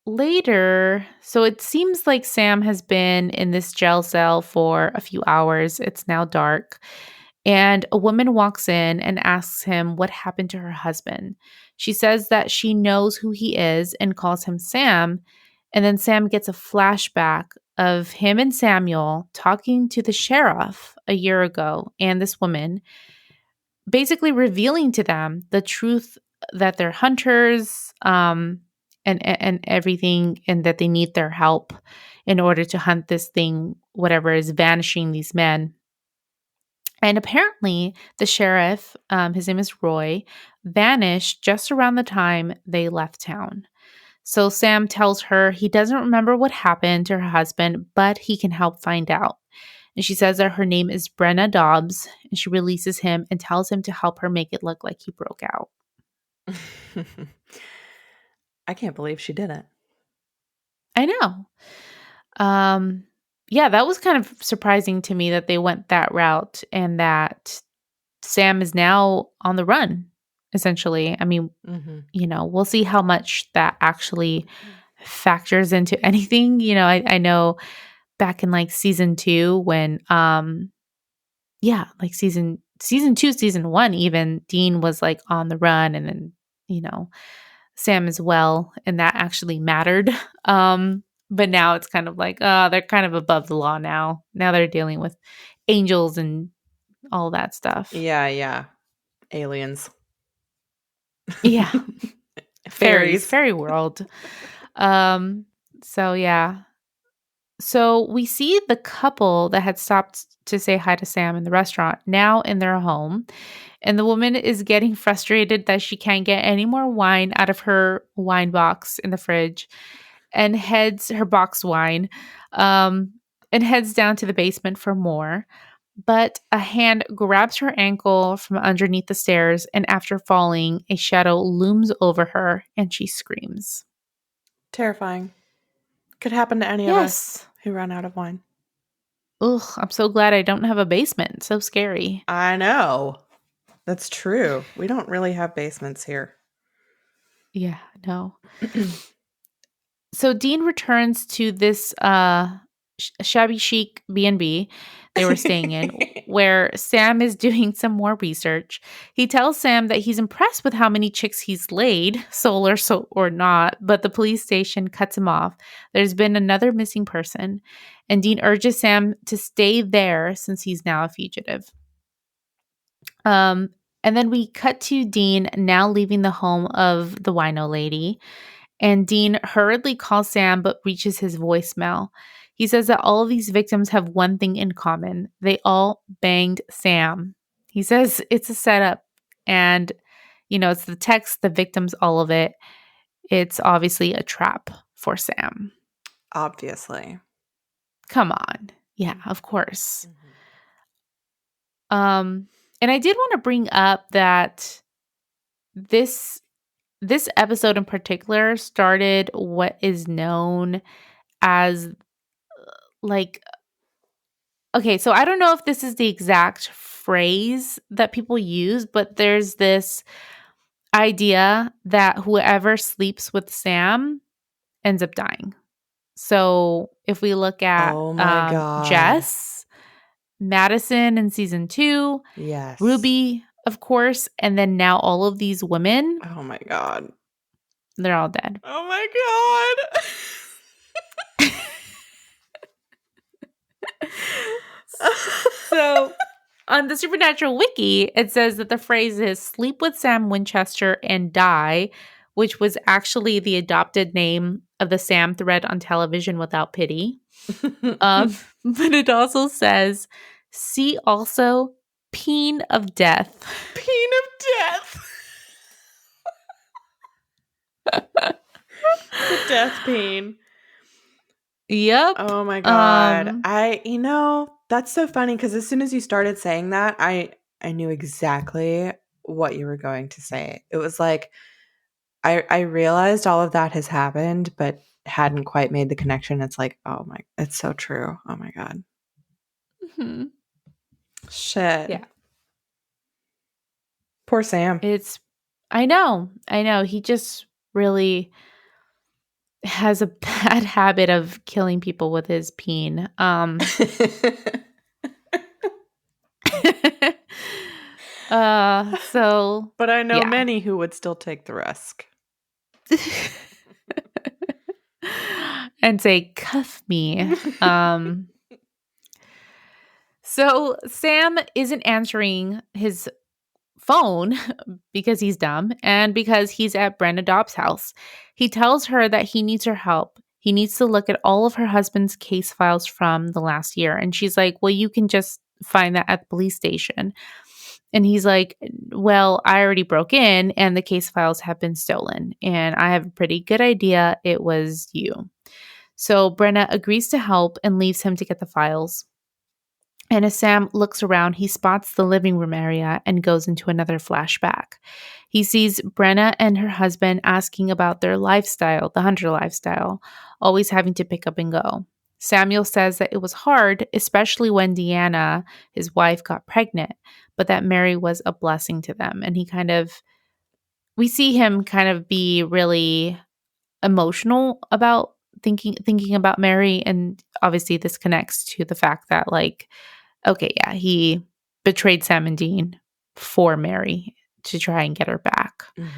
Speaker 2: later, so it seems like Sam has been in this jail cell for a few hours. It's now dark. And a woman walks in and asks him what happened to her husband. She says that she knows who he is and calls him Sam. And then Sam gets a flashback of him and Samuel talking to the sheriff a year ago and this woman, basically revealing to them the truth that they're hunters, and everything, and that they need their help in order to hunt this thing, whatever is vanishing these men. And apparently, the sheriff, his name is Roy, vanished just around the time they left town. So Sam tells her he doesn't remember what happened to her husband, but he can help find out. And she says that her name is Brenna Dobbs, and she releases him and tells him to help her make it look like he broke out.
Speaker 3: I can't believe she did it.
Speaker 2: I know. Um, yeah, that was kind of surprising to me that they went that route and that Sam is now on the run, essentially. I mean,
Speaker 3: Mm-hmm.
Speaker 2: we'll see how much that actually factors into anything. I know back in like season 2 when yeah, like season 2, season 1 even, Dean was like on the run, and then, Sam as well, and that actually mattered. But now it's kind of like, they're kind of above the law now. Now they're dealing with angels and all that stuff.
Speaker 3: Yeah, yeah. Aliens.
Speaker 2: Yeah, fairies,
Speaker 3: Fairies.
Speaker 2: fairy world. Um, so yeah. So we see the couple that had stopped to say hi to Sam in the restaurant now in their home. And the woman is getting frustrated that she can't get any more wine out of her wine box in the fridge, and heads her box wine, um, and heads down to the basement for more. But a hand grabs her ankle from underneath the stairs, and after falling, a shadow looms over her and she screams.
Speaker 3: Terrifying. Could happen to any of us
Speaker 2: Yes.
Speaker 3: who run out of wine.
Speaker 2: Ugh, I'm so glad I don't have a basement. So scary.
Speaker 3: I know. That's true. We don't really have basements here.
Speaker 2: Yeah, no. So Dean returns to this shabby chic B&B they were staying in, where Sam is doing some more research. He tells Sam that he's impressed with how many chicks he's laid, soul or not, but the police station cuts him off. There's been another missing person, and Dean urges Sam to stay there since he's now a fugitive. Um, and then we cut to Dean now leaving the home of the wino lady. And Dean hurriedly calls Sam but reaches his voicemail. He says that all of these victims have one thing in common. They all banged Sam. He says it's a setup. And, it's the text, the victims, all of it. It's obviously a trap for Sam.
Speaker 3: Obviously.
Speaker 2: Come on. Yeah, of course.
Speaker 3: Mm-hmm.
Speaker 2: And I did want to bring up that this episode in particular started what is known as like, okay, so I don't know if this is the exact phrase that people use, but there's this idea that whoever sleeps with Sam ends up dying. So if we look at
Speaker 3: Oh my God.
Speaker 2: Jess, Madison in season 2,
Speaker 3: Yes.
Speaker 2: Ruby, of course, and then now all of these women,
Speaker 3: Oh my God.
Speaker 2: they're all dead.
Speaker 3: Oh my God.
Speaker 2: So on the Supernatural Wiki, it says that the phrase is sleep with Sam Winchester and die, which was actually the adopted name of the Sam thread on television without pity. Um, but it also says, see also peen of death.
Speaker 3: Peen of death. The death peen.
Speaker 2: Yep.
Speaker 3: Oh my god.
Speaker 2: Um,
Speaker 3: That's so funny because as soon as you started saying that, I knew exactly what you were going to say. It was like I realized all of that has happened, but hadn't quite made the connection. It's like, oh my, it's so true. Oh my god.
Speaker 2: mhm.
Speaker 3: Shit.
Speaker 2: Yeah.
Speaker 3: Poor Sam.
Speaker 2: It's I know. He just really has a bad habit of killing people with his peen. So
Speaker 3: But I know
Speaker 2: yeah.
Speaker 3: many who would still take the risk.
Speaker 2: And say, cuff me. So Sam isn't answering his phone because he's dumb and because he's at Brenda Dobbs' house. He tells her that he needs her help. He needs to look at all of her husband's case files from the last year. And she's like, well, you can just find that at the police station. And he's like, well, I already broke in and the case files have been stolen. And I have a pretty good idea it was you. So Brenna agrees to help and leaves him to get the files. And as Sam looks around, he spots the living room area and goes into another flashback. He sees Brenna and her husband asking about their lifestyle, the hunter lifestyle, always having to pick up and go. Samuel says that it was hard, especially when Deanna, his wife, got pregnant, but that Mary was a blessing to them. And we see him kind of be really emotional about thinking about Mary. And obviously, this connects to the fact that, like, okay, yeah, he betrayed Sam and Dean for Mary to try and get her back.
Speaker 3: Mhm.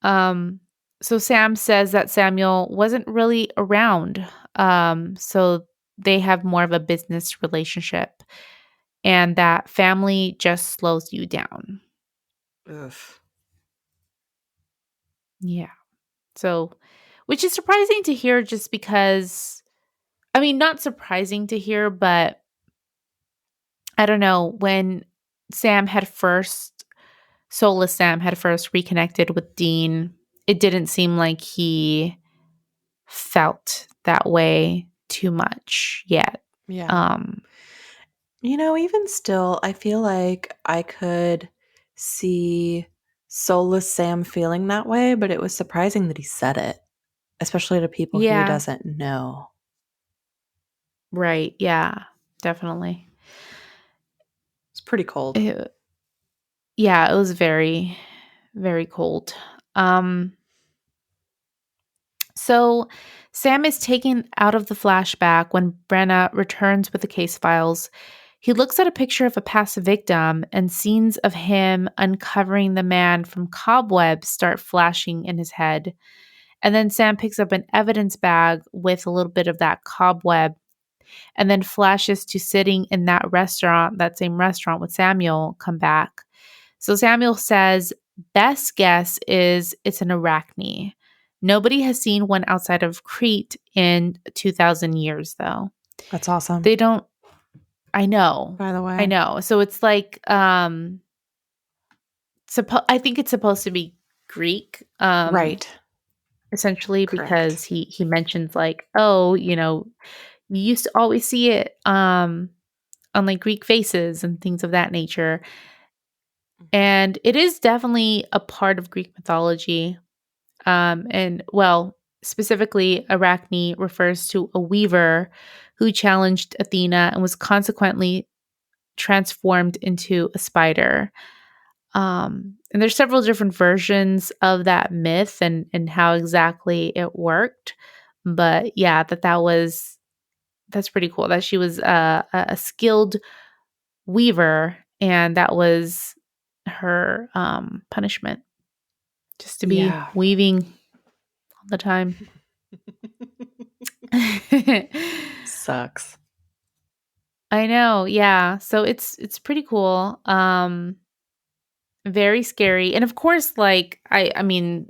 Speaker 2: Um, so Sam says that Samuel wasn't really around. So they have more of a business relationship and that family just slows you down.
Speaker 3: Ugh.
Speaker 2: Yeah. So, which is surprising to hear just because, I mean, not surprising to hear, but I don't know, when Sam had first Soulless Sam had first reconnected with Dean, it didn't seem like he felt that way too much yet.
Speaker 3: Yeah.
Speaker 2: Um,
Speaker 3: Even still, I feel like I could see soulless Sam feeling that way, but it was surprising that he said it, especially to people he
Speaker 2: yeah,
Speaker 3: doesn't know.
Speaker 2: right. Yeah, definitely.
Speaker 3: It's pretty cold.
Speaker 2: It, yeah, it was very, very cold. Um, so Sam is taken out of the flashback when Brenna returns with the case files. He looks at a picture of a past victim, and scenes of him uncovering the man from cobwebs start flashing in his head. And then Sam picks up an evidence bag with a little bit of that cobweb and then flashes to sitting in that same restaurant with Samuel come back. So Samuel says, best guess is it's an arachne. Nobody has seen one outside of Crete in 2,000 years, though.
Speaker 3: That's awesome,
Speaker 2: They don't, I know,
Speaker 3: by the
Speaker 2: I
Speaker 3: way.
Speaker 2: know. So it's like, I think it's supposed to be Greek,
Speaker 3: Right.
Speaker 2: essentially,
Speaker 3: Correct.
Speaker 2: because he mentions like, oh, you used to always see it, on like Greek faces and things of that nature. And it is definitely a part of Greek mythology. And well, specifically, Arachne refers to a weaver who challenged Athena and was consequently transformed into a spider. And there's several different versions of that myth and how exactly it worked. But yeah, that's pretty cool that she was a skilled weaver and that was her punishment, just to be
Speaker 3: Yeah.
Speaker 2: weaving all the time.
Speaker 3: Sucks.
Speaker 2: I know, yeah. So it's pretty cool. Very scary. And of course, like I mean,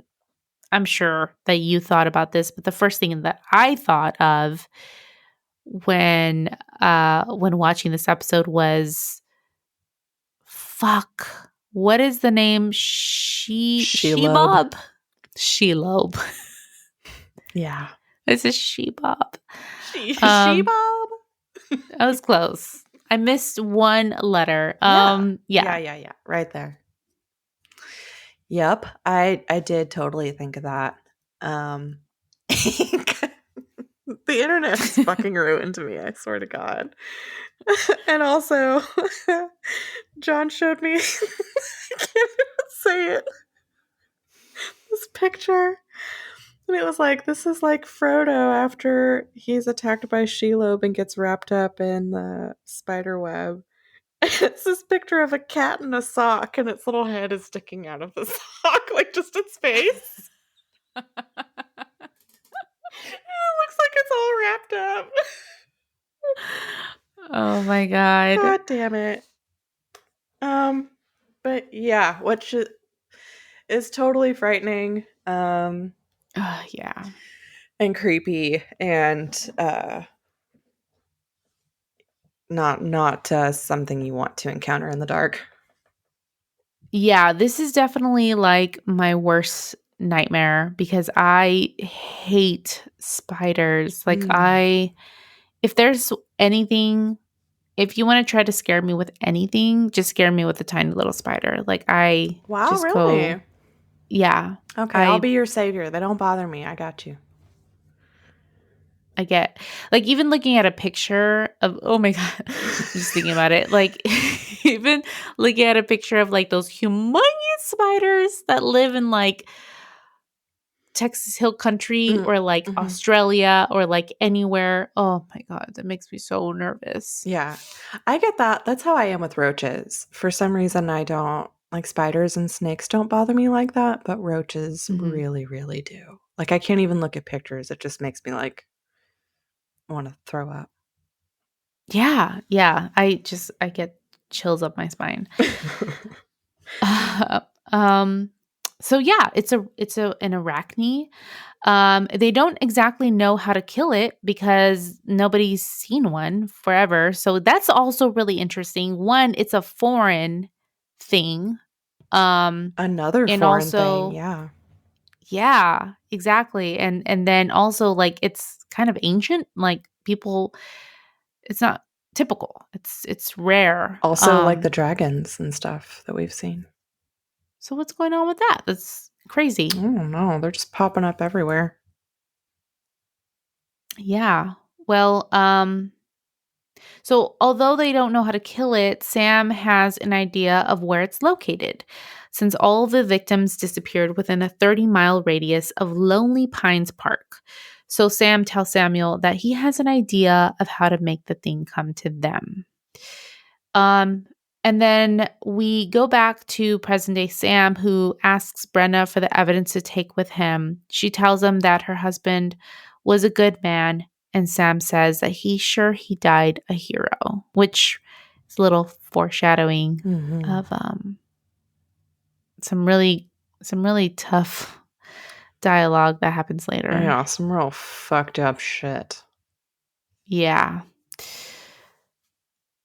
Speaker 2: I'm sure that you thought about this, but the first thing that I thought of when watching this episode was fuck. What is the name?
Speaker 3: Shelob.
Speaker 2: Shebob? Shelob.
Speaker 3: Yeah.
Speaker 2: This is Shebob. Um,
Speaker 3: Shebob.
Speaker 2: I was close. I missed one letter.
Speaker 3: Yeah.
Speaker 2: Yeah.
Speaker 3: Yeah. Right there. Yep. I did totally think of that. Um the internet is fucking ruined to me, I swear to God. And also John showed me I can't even say it. This picture. And it was like, this is like Frodo after he's attacked by Shelob and gets wrapped up in the spider web. It's this picture of a cat in a sock, and its little head is sticking out of the sock, like just its face. It looks like it's all wrapped up.
Speaker 2: Oh my god.
Speaker 3: God damn it. Um, but yeah, is totally frightening,
Speaker 2: Yeah.
Speaker 3: and creepy, and not something you want to encounter in the dark.
Speaker 2: Yeah, this is definitely like my worst nightmare because I hate spiders. Like
Speaker 3: Mm.
Speaker 2: if there's anything, if you want to try to scare me with anything, just scare me with a tiny little spider. Like I
Speaker 3: Wow,
Speaker 2: just go,
Speaker 3: really?
Speaker 2: yeah.
Speaker 3: Okay, I'll
Speaker 2: I
Speaker 3: be your savior. They don't bother me. I got you.
Speaker 2: I get like even looking at a picture of oh my god, I'm just thinking about it. Like even looking at a picture of like those humongous spiders that live in like Texas Hill Country
Speaker 3: Mm,
Speaker 2: or like
Speaker 3: mhm.
Speaker 2: Australia or like anywhere. Oh my god, that makes me so nervous.
Speaker 3: Yeah, I get that. That's how I am with roaches. For some reason, I don't like spiders and snakes don't bother me like that, but roaches
Speaker 2: Mhm.
Speaker 3: really, really do. Like, I can't even look at pictures. It just makes me like want to throw up.
Speaker 2: Yeah, yeah. I get chills up my spine. um so yeah, it's an arachne. They don't exactly know how to kill it because nobody's seen one forever. So that's also really interesting. One, it's a foreign thing. Um
Speaker 3: Another
Speaker 2: and
Speaker 3: foreign thing,
Speaker 2: also
Speaker 3: yeah.
Speaker 2: yeah, exactly. And then also like it's kind of ancient. Like people it's not typical. It's rare.
Speaker 3: Also, like the dragons and stuff that we've seen.
Speaker 2: So what's going on with that? That's
Speaker 3: I
Speaker 2: crazy.
Speaker 3: don't know. They're just popping up everywhere.
Speaker 2: Yeah. Well, so although they don't know how to kill it, Sam has an idea of where it's located. Since all of the victims disappeared within a 30-mile radius of Lonely Pines Park. So Sam tells Samuel that he has an idea of how to make the thing come to them. Um, and then we go back to present day Sam, who asks Brenna for the evidence to take with him. She tells him that her husband was a good man, and Sam says that he's sure he died a hero, which is a little foreshadowing
Speaker 3: Hmm.
Speaker 2: of some really some really tough dialogue that happens later.
Speaker 3: Yeah, some real fucked up shit.
Speaker 2: Yeah.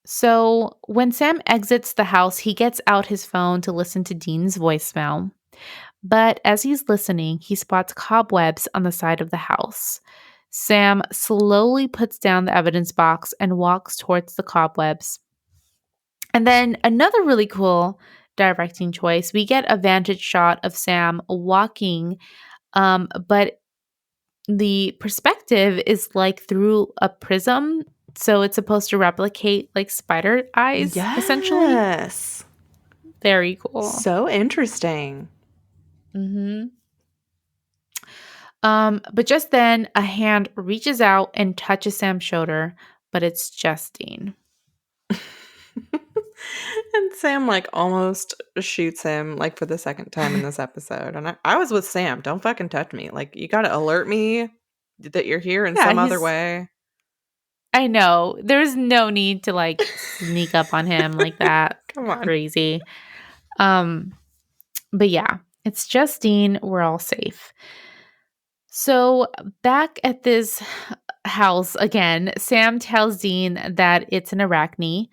Speaker 2: So when Sam exits the house, he gets out his phone to listen to Dean's voicemail. But as he's listening, he spots cobwebs on the side of the house. Sam slowly puts down the evidence box and walks towards the cobwebs. And then another really cool directing choice, we get a vantage shot of Sam walking, but the perspective is like through a prism. So it's supposed to replicate like spider eyes, essentially.
Speaker 3: Yes.
Speaker 2: Very cool.
Speaker 3: So interesting.
Speaker 2: Hmm. But just then, a hand reaches out and touches Sam's shoulder, but it's Justine.
Speaker 3: And Sam like almost shoots him like for the second time in this episode. And I was with Sam. Don't fucking touch me. Like you gotta alert me that you're here in
Speaker 2: Yeah,
Speaker 3: some other
Speaker 2: he's
Speaker 3: way.
Speaker 2: I know. There's no need to like sneak up on him like that.
Speaker 3: Come on.
Speaker 2: Crazy. Um, but yeah, it's just Dean. We're all safe. So back at this house again, Sam tells Dean that it's an arachne,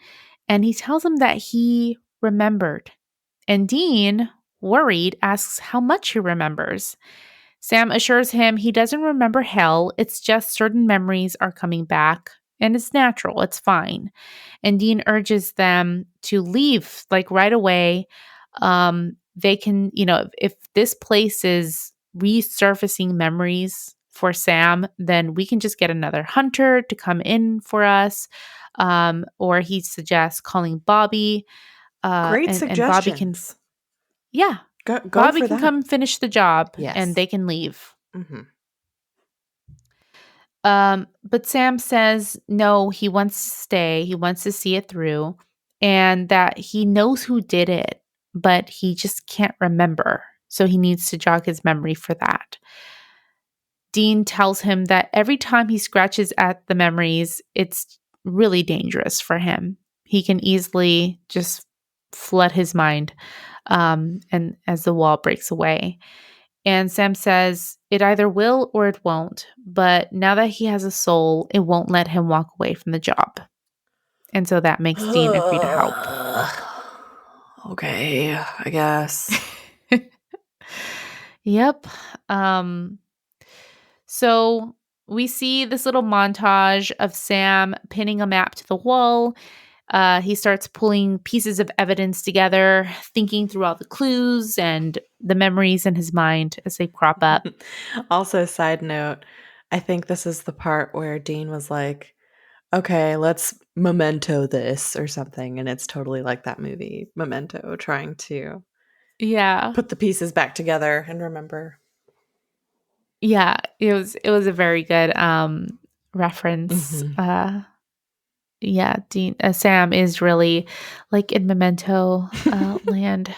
Speaker 2: and he tells him that he remembered. And Dean, worried, asks how much he remembers. Sam assures him he doesn't remember hell, it's just certain memories are coming back, and it's natural, it's fine. And Dean urges them to leave like right away. They can, if this place is resurfacing memories for Sam, then we can just get another hunter to come in for us. Or he suggests calling Bobby,
Speaker 3: Great
Speaker 2: and Bobby can,
Speaker 3: suggestions.
Speaker 2: yeah,
Speaker 3: Go
Speaker 2: Bobby
Speaker 3: for
Speaker 2: can
Speaker 3: that.
Speaker 2: come finish the job and
Speaker 3: Yes.
Speaker 2: they can leave.
Speaker 3: Hmm.
Speaker 2: But Sam says no, he wants to stay. He wants to see it through, and that he knows who did it, but he just can't remember. So he needs to jog his memory for that. Dean tells him that every time he scratches at the memories, it's really dangerous for him. He can easily just flood his mind, and as the wall breaks away. And Sam says it either will or it won't. But now that he has a soul, it won't let him walk away from the job. And so that makes Dean agree to help.
Speaker 3: Okay, I guess.
Speaker 2: Yep. Um, so we see this little montage of Sam pinning a map to the wall. He starts pulling pieces of evidence together, thinking through all the clues and the memories in his mind as they crop up.
Speaker 3: Also, side note, I think this is the part where Dean was like, okay, let's memento this or something. And it's totally like that movie, Memento, trying to
Speaker 2: Yeah.
Speaker 3: put the pieces back together and remember.
Speaker 2: Yeah, it was a very good reference.
Speaker 3: Hmm.
Speaker 2: Yeah, Dean Sam is really like in Memento land.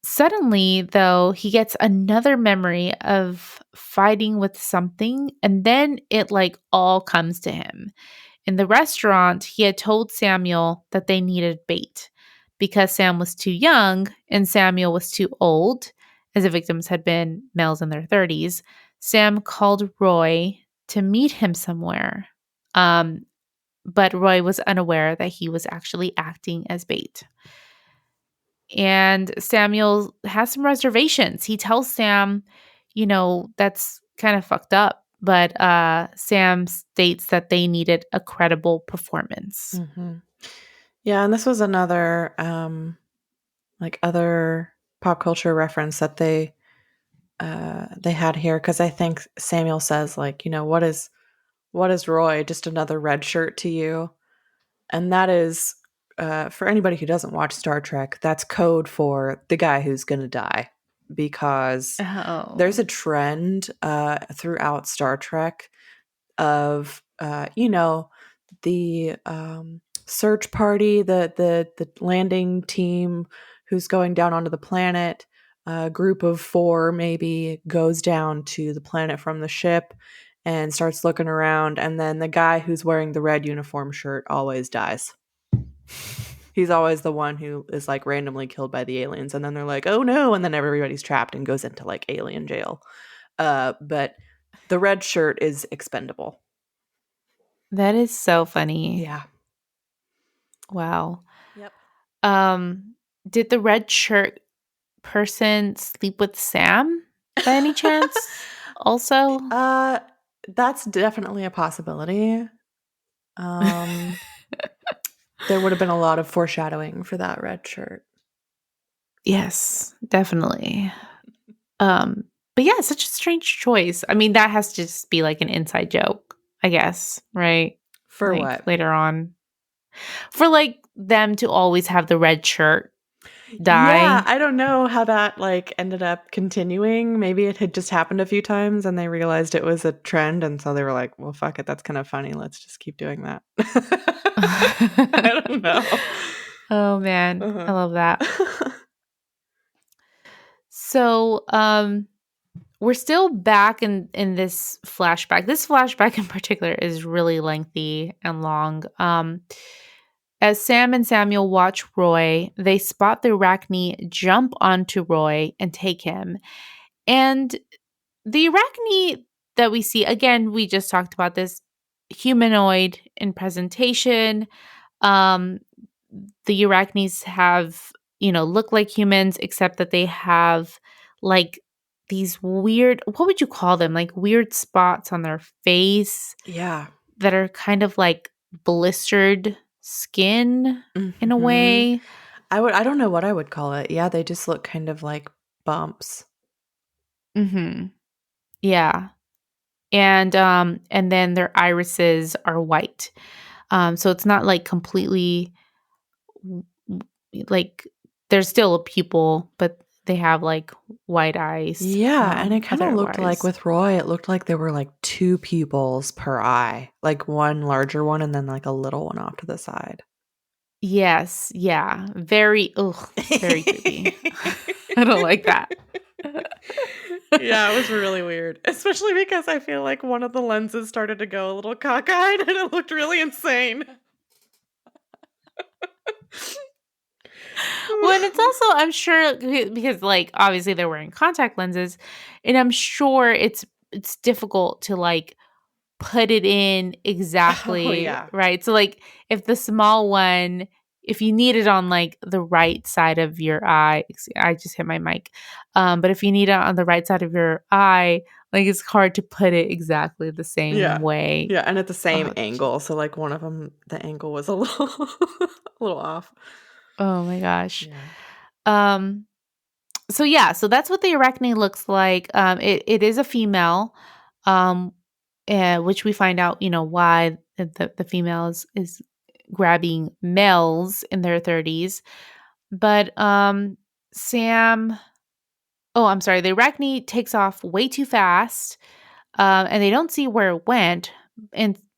Speaker 2: Suddenly, though, he gets another memory of fighting with something, and then it like all comes to him. In the restaurant, he had told Samuel that they needed bait because Sam was too young and Samuel was too old, as the victims had been males in their 30s. Sam called Roy to meet him somewhere. Um, but Roy was unaware that he was actually acting as bait. And Samuel has some reservations. He tells Sam, that's kind of fucked up. But Sam states that they needed a credible performance.
Speaker 3: Hmm. Yeah, and this was another like other pop culture reference that they had here because I think Samuel says like, what is Roy? Just another red shirt to you? And that is, for anybody who doesn't watch Star Trek, that's code for the guy who's going to die. Because there's
Speaker 2: Oh.
Speaker 3: a trend throughout Star Trek of, the search party, the landing team who's going down onto the planet. A group of four maybe goes down to the planet from the ship and starts looking around, and then the guy who's wearing the red uniform shirt always dies. He's always the one who is like randomly killed by the aliens, and then they're like, "Oh no!" and then everybody's trapped and goes into like alien jail. But the red shirt is expendable.
Speaker 2: That is so funny.
Speaker 3: Yeah.
Speaker 2: Wow.
Speaker 3: Yep.
Speaker 2: Um, did the red shirt person sleep with Sam by any chance? Also?
Speaker 3: uh, that's definitely a possibility. Um, there would have been a lot of foreshadowing for that red shirt.
Speaker 2: Yes, definitely. Um, but yeah, such a strange choice. I mean, that has to just be like an inside joke, I guess, right?
Speaker 3: For
Speaker 2: Like
Speaker 3: what?
Speaker 2: later on. For like them to always have the red shirt
Speaker 3: Yeah,
Speaker 2: die.
Speaker 3: I don't know how that like ended up continuing. Maybe it had just happened a few times and they realized it was a trend and so they were like, "Well, fuck it, that's kind of funny. Let's just keep doing that." I don't know.
Speaker 2: Oh man, I
Speaker 3: Uh-huh.
Speaker 2: love that. So, we're still back in this flashback. This flashback in particular is really lengthy and long. As Sam and Samuel watch Roy, they spot the Arachne jump onto Roy and take him. And the Arachne that we see, again, we just talked about this, humanoid in presentation. Um, the Arachnes have, look like humans, except that they have like these weird, what would you call them? Like weird spots on their face
Speaker 3: Yeah.
Speaker 2: that are kind of like blistered skin in a
Speaker 3: Hmm.
Speaker 2: way.
Speaker 3: I don't know what I would call it. Yeah, they just look kind of like bumps.
Speaker 2: Hmm. Yeah. And then their irises are white. So it's not like completely like there's still a pupil, but they have like white eyes
Speaker 3: Yeah, and it kind of looked like
Speaker 2: otherwise.
Speaker 3: with Roy, it looked like there were like two pupils per eye, like one larger one and then like a little one off to the side.
Speaker 2: Yes, yeah. Very creepy. I don't like that.
Speaker 3: Yeah, it was really weird, especially because I feel like one of the lenses started to go a little cockeyed and it looked really insane.
Speaker 2: Well, and it's also, I'm sure, because like obviously they're wearing contact lenses, and I'm sure it's difficult to like put it in
Speaker 3: Oh,
Speaker 2: exactly
Speaker 3: yeah.
Speaker 2: right. So like if the small one, if you need it on like the right side of your eye, I just hit my mic. But if you need it on the right side of your eye, like it's hard to put it exactly the same
Speaker 3: Yeah.
Speaker 2: way.
Speaker 3: Yeah, and at the same
Speaker 2: Oh,
Speaker 3: angle, so, like, one of them, the angle was a little a little off.
Speaker 2: oh my gosh.
Speaker 3: Yeah.
Speaker 2: Um, so yeah, so that's what the arachne looks like. It is a female, um, which we find out, why the female is grabbing males in their 30s. But Sam, oh, I'm sorry, the arachne takes off way too fast, and they don't see where it went.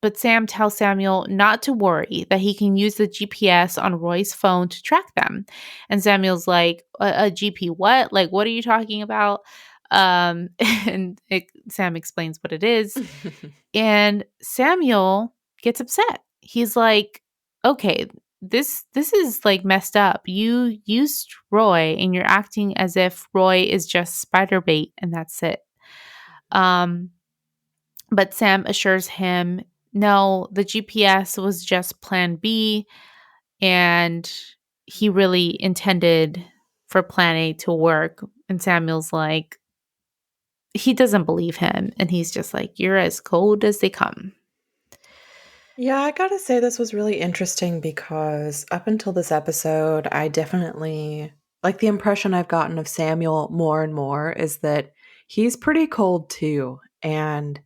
Speaker 2: But Sam tells Samuel not to worry, that he can use the GPS on Roy's phone to track them. And Samuel's like, a GP what? Like, what are you talking about? Sam explains what it is. And Samuel gets upset. He's like, okay, this is like messed up. You used Roy and you're acting as if Roy is just spider bait and that's it. Um, but Sam assures him, no, the GPS was just plan B, and he really intended for plan A to work. And Samuel's like, he doesn't believe him. And he's just like, you're as cold as they come.
Speaker 3: Yeah, I gotta say this was really interesting because up until this episode, I definitely like the impression I've gotten of Samuel more and more is that he's pretty cold too. And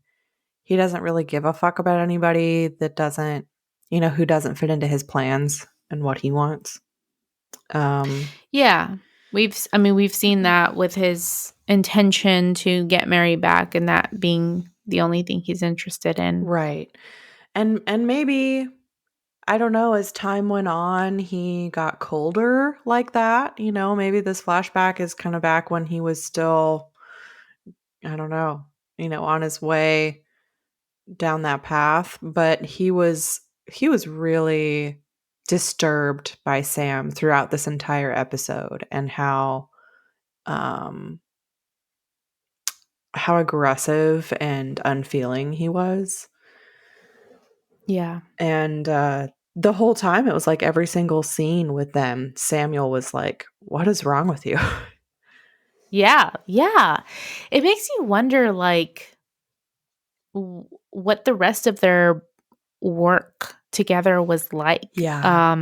Speaker 3: he doesn't really give a fuck about anybody that doesn't, who doesn't fit into his plans and what he wants. Um,
Speaker 2: Yeah. We've seen that with his intention to get Mary back and that being the only thing he's interested in.
Speaker 3: right. And maybe I don't know, as time went on, he got colder like that, maybe this flashback is kind of back when he was still, I don't know, on his way down that path, but he was really disturbed by Sam throughout this entire episode and um how aggressive and unfeeling he was.
Speaker 2: Yeah.
Speaker 3: And the whole time it was like every single scene with them, Samuel was like, "What is wrong with you?"
Speaker 2: Yeah. Yeah. It makes you wonder, like, what the rest of their work together was like.
Speaker 3: Yeah.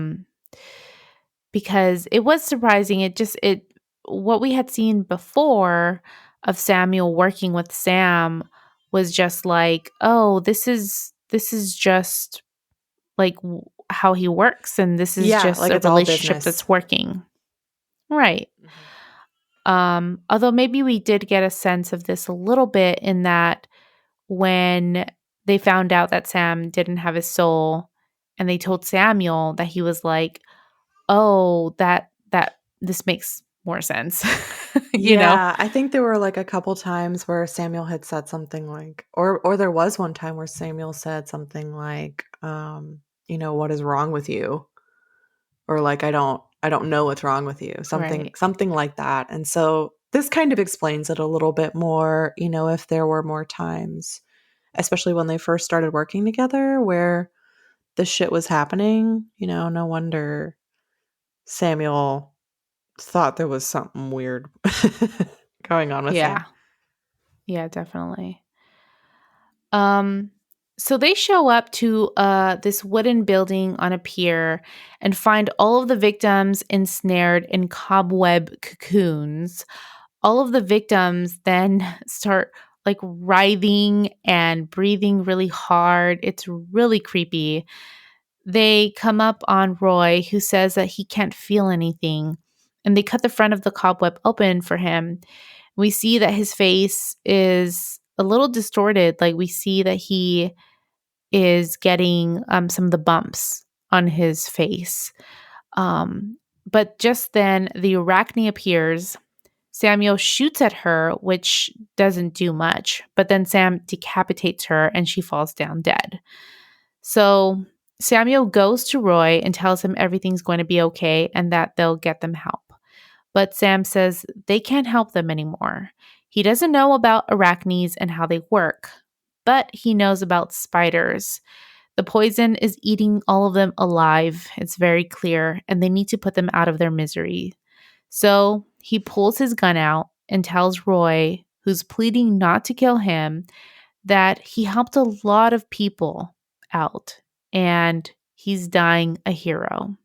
Speaker 2: Because it was surprising. It what we had seen before of Samuel working with Sam was just like, oh, this is just like how he works, and this is
Speaker 3: Yeah,
Speaker 2: just
Speaker 3: like
Speaker 2: a
Speaker 3: it's all
Speaker 2: relationship
Speaker 3: business.
Speaker 2: that's working. Right.
Speaker 3: Mhm.
Speaker 2: Although maybe we did get a sense of this a little bit in that when they found out that Sam didn't have his soul and they told Samuel, that he was like, oh, that this makes more sense. you know?
Speaker 3: Yeah, I think there were like a couple times where Samuel had said something like, or there was one time where Samuel said something like, what is wrong with you? Or like, I don't know what's wrong with you. Something
Speaker 2: Right.
Speaker 3: something like that. And so this kind of explains it a little bit more, if there were more times, especially when they first started working together where the shit was happening, no wonder Samuel thought there was something weird going on with Sam.
Speaker 2: Yeah. Yeah, definitely. Um, so they show up to this wooden building on a pier and find all of the victims ensnared in cobweb cocoons. All of the victims then start like writhing and breathing really hard. It's really creepy. They come up on Roy, who says that he can't feel anything, and they cut the front of the cobweb open for him. We see that his face is a little distorted. Like we see that he is getting some of the bumps on his face. But just then, the Arachne appears. Samuel shoots at her, which doesn't do much, but then Sam decapitates her and she falls down dead. So Samuel goes to Roy and tells him everything's going to be okay and that they'll get them help. But Sam says they can't help them anymore. He doesn't know about arachnes and how they work, but he knows about spiders. The poison is eating all of them alive. It's very clear, and they need to put them out of their misery. So he pulls his gun out and tells Roy, who's pleading not to kill him, that he helped a lot of people out and he's dying a hero.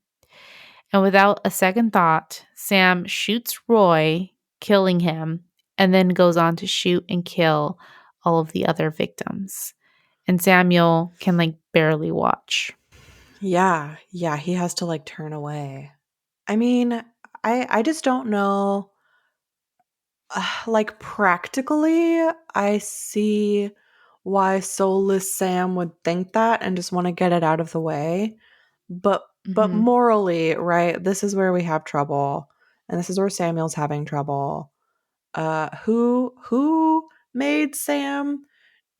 Speaker 2: And without a second thought, Sam shoots Roy, killing him, and then goes on to shoot and kill all of the other victims. And Samuel can like barely watch.
Speaker 3: Yeah, yeah, he has to like turn away. I mean, I just don't know. Like practically, I see why soulless Sam would think that and just want to get it out of the way. But
Speaker 2: Hmm.
Speaker 3: morally, right? This is where we have trouble, and this is where Samuel's having trouble. Who made Sam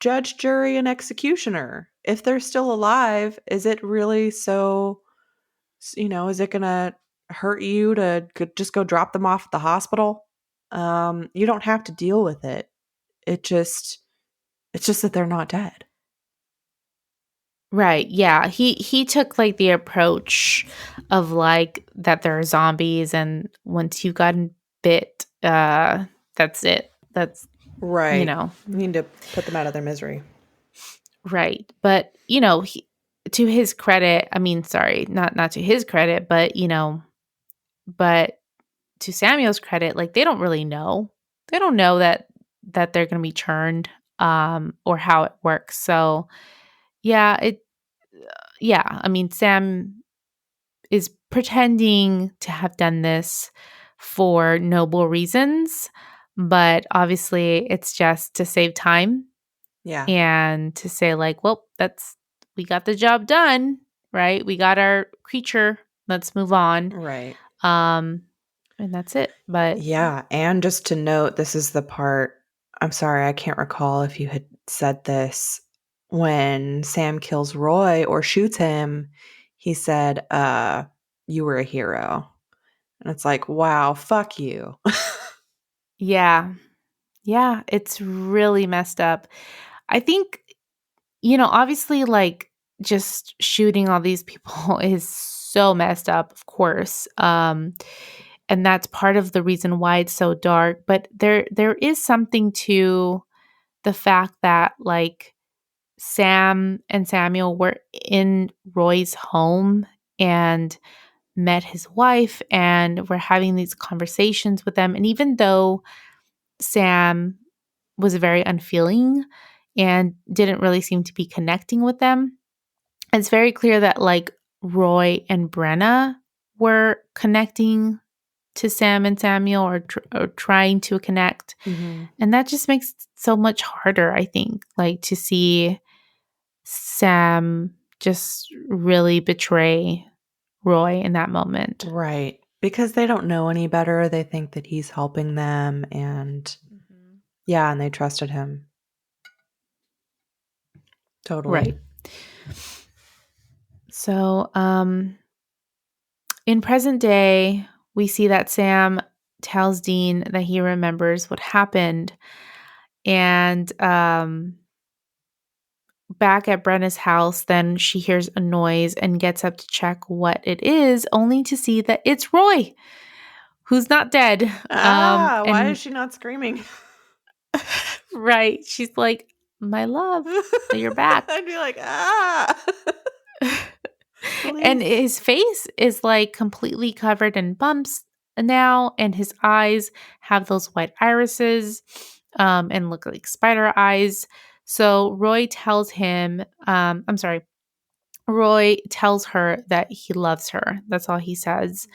Speaker 3: judge, jury, and executioner? If they're still alive, is it really so? Is it gonna hurt you to just go drop them off at the hospital? You don't have to deal with it. It's just that they're not dead.
Speaker 2: Right. Yeah. He took like the approach of like that there are zombies and once you've gotten bit, that's it. That's you
Speaker 3: Right.
Speaker 2: know,
Speaker 3: You need to put them out of their misery.
Speaker 2: right. But to his credit, I mean, sorry, not to his credit, but but to Samuel's credit, like they don't really know. They don't know that they're going to be churned or how it works. So, yeah, I mean, Sam is pretending to have done this for noble reasons, but obviously it's just to save time
Speaker 3: Yeah.
Speaker 2: and to say like, well, we got the job done, right? We got our creature. Let's move on.
Speaker 3: Right.
Speaker 2: Um and that's it. But
Speaker 3: Yeah, and just to note, this is the part. I'm sorry, I can't recall if you had said this. When Sam kills Roy or shoots him, he said, you were a hero. And it's like, wow, fuck you.
Speaker 2: yeah. Yeah, it's really messed up. I think obviously like just shooting all these people is so messed up, of course. And that's part of the reason why it's so dark, but there is something to the fact that like Sam and Samuel were in Roy's home and met his wife and were having these conversations with them. And even though Sam was very unfeeling and didn't really seem to be connecting with them, it's very clear that like Roy and Brenna were connecting to Sam and Samuel or trying to connect.
Speaker 3: Hmm.
Speaker 2: And that just makes it so much harder, I think, like to see Sam just really betray Roy in that moment.
Speaker 3: Right. Because they don't know any better, they think that he's helping them, and
Speaker 2: Mhm.
Speaker 3: yeah, and they trusted him. Totally.
Speaker 2: Right. So, in present day, we see that Sam tells Dean that he remembers what happened. And back at Brenna's house, then she hears a noise and gets up to check what it is, only to see that it's Roy, who's not dead.
Speaker 3: Why is
Speaker 2: And
Speaker 3: she not screaming?
Speaker 2: right, she's like, "My love, you're back."
Speaker 3: I'd be like,
Speaker 2: And
Speaker 3: please.
Speaker 2: his face is like completely covered in bumps now, and his eyes have those white irises and look like spider eyes. So Roy tells her that he loves her. That's all he says.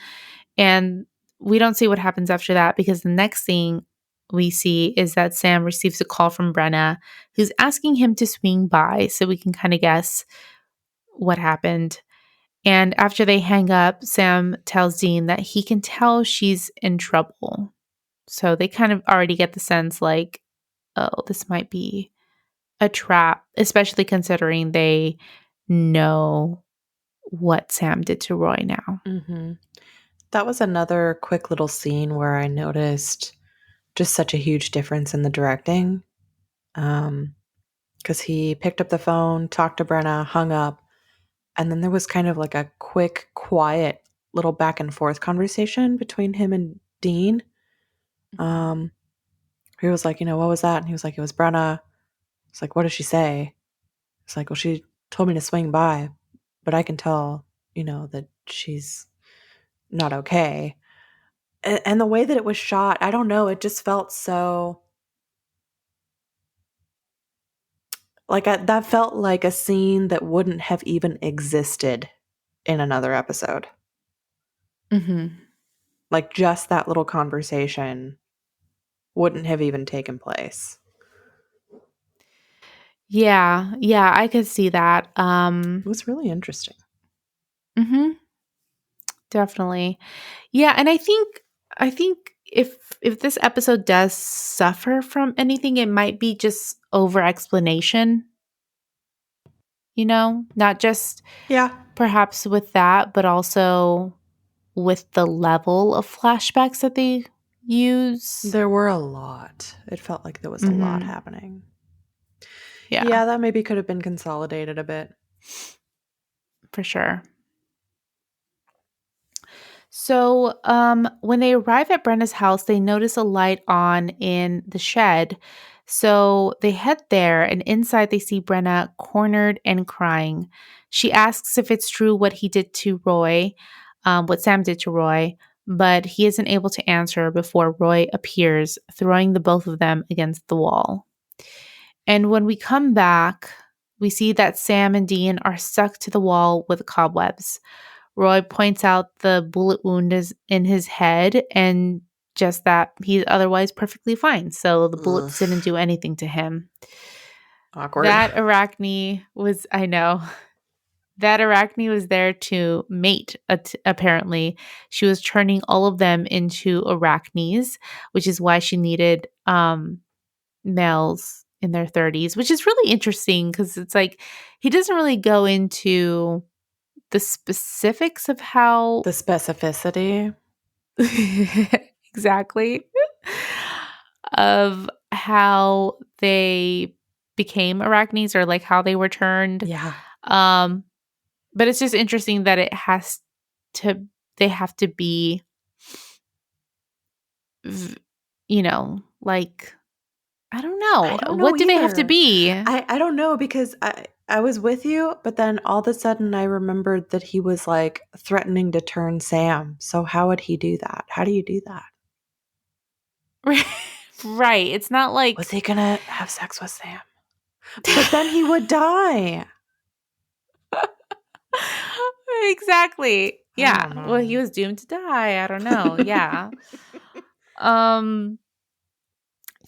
Speaker 2: And we don't see what happens after that because the next thing we see is that Sam receives a call from Brenna, who's asking him to swing by so we can kind of guess what happened. And after they hang up, Sam tells Dean that he can tell she's in trouble. So they kind of already get the sense like, oh, this might be a trap, especially considering they know what Sam did to Roy now.
Speaker 3: Hmm. That was another quick little scene where I noticed just such a huge difference in the directing. Because he picked up the phone, talked to Brenna, hung up, and then there was kind of like a quick, quiet little back and forth conversation between him and Dean.
Speaker 2: Mhm.
Speaker 3: Um, he was like, what was that? And he was like, it was Brenna. It's like, what did she say? It's like, well, she told me to swing by, but I can tell, that she's not okay. And the way that it was shot, I don't know, it just felt so like that felt like a scene that wouldn't have even existed in another episode.
Speaker 2: Mhm.
Speaker 3: Like just that little conversation wouldn't have even taken place.
Speaker 2: Yeah, yeah, I could see that.
Speaker 3: It was really interesting.
Speaker 2: Mhm, definitely. Yeah, and I think if this episode does suffer from anything, it might be just over explanation, not just
Speaker 3: Yeah,
Speaker 2: perhaps with that, but also with the level of flashbacks that they use.
Speaker 3: there were a lot. It felt like there was a lot
Speaker 2: Mhm.
Speaker 3: happening.
Speaker 2: Yeah,
Speaker 3: Yeah, that maybe could have been consolidated a bit.
Speaker 2: for sure. So, when they arrive at Brenda's house, they notice a light on in the shed. So they head there, and inside they see Brenna cornered and crying. She asks if it's true what he did to Roy, what Sam did to Roy, but he isn't able to answer before Roy appears, throwing the both of them against the wall. And when we come back, we see that Sam and Dean are stuck to the wall with cobwebs. Roy points out the bullet wound is in his head and just that he's otherwise perfectly fine. So the
Speaker 3: Ugh,
Speaker 2: bullets didn't do anything to him.
Speaker 3: awkward.
Speaker 2: That arachne was, I know, that arachne was there to mate, apparently. She was turning all of them into arachnes, which is why she needed males in their 30s, which is really interesting because it's like he doesn't really go into the specifics of how
Speaker 3: The specificity.
Speaker 2: exactly of how they became arachnes or like how they were turned.
Speaker 3: Yeah.
Speaker 2: Um, but it's just interesting that it has to they have to be v- like I don't
Speaker 3: I
Speaker 2: know.
Speaker 3: don't know
Speaker 2: What do they have to
Speaker 3: either.
Speaker 2: be?
Speaker 3: I don't know because I was with you, but then all of a sudden I remembered that he was like threatening to turn Sam. So how would he do that? How do you do that?
Speaker 2: Right. It's not
Speaker 3: Was
Speaker 2: like
Speaker 3: he gonna have sex with Sam? But then he would die.
Speaker 2: exactly.
Speaker 3: I
Speaker 2: Yeah.
Speaker 3: don't
Speaker 2: Well, he
Speaker 3: know.
Speaker 2: was doomed to die. I don't know. Yeah. Um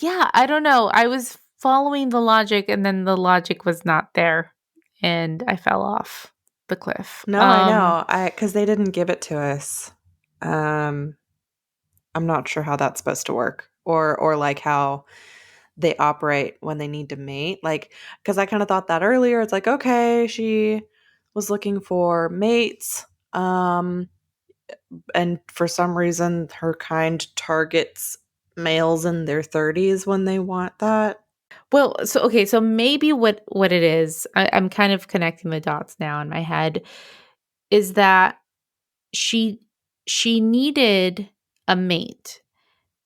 Speaker 2: yeah, I don't know. I was following the logic and then the logic was not there and I fell off the cliff.
Speaker 3: No, I know. I because they didn't give it to us. Um, I'm not sure how that's supposed to work, or like how they operate when they need to mate. Like, because I kind of thought that earlier. It's like, okay, she was looking for mates, and for some reason, her kind targets males in their 30s when they want that.
Speaker 2: Well, so okay, so maybe what it is, I'm kind of connecting the dots now in my head, is that she she needed a mate,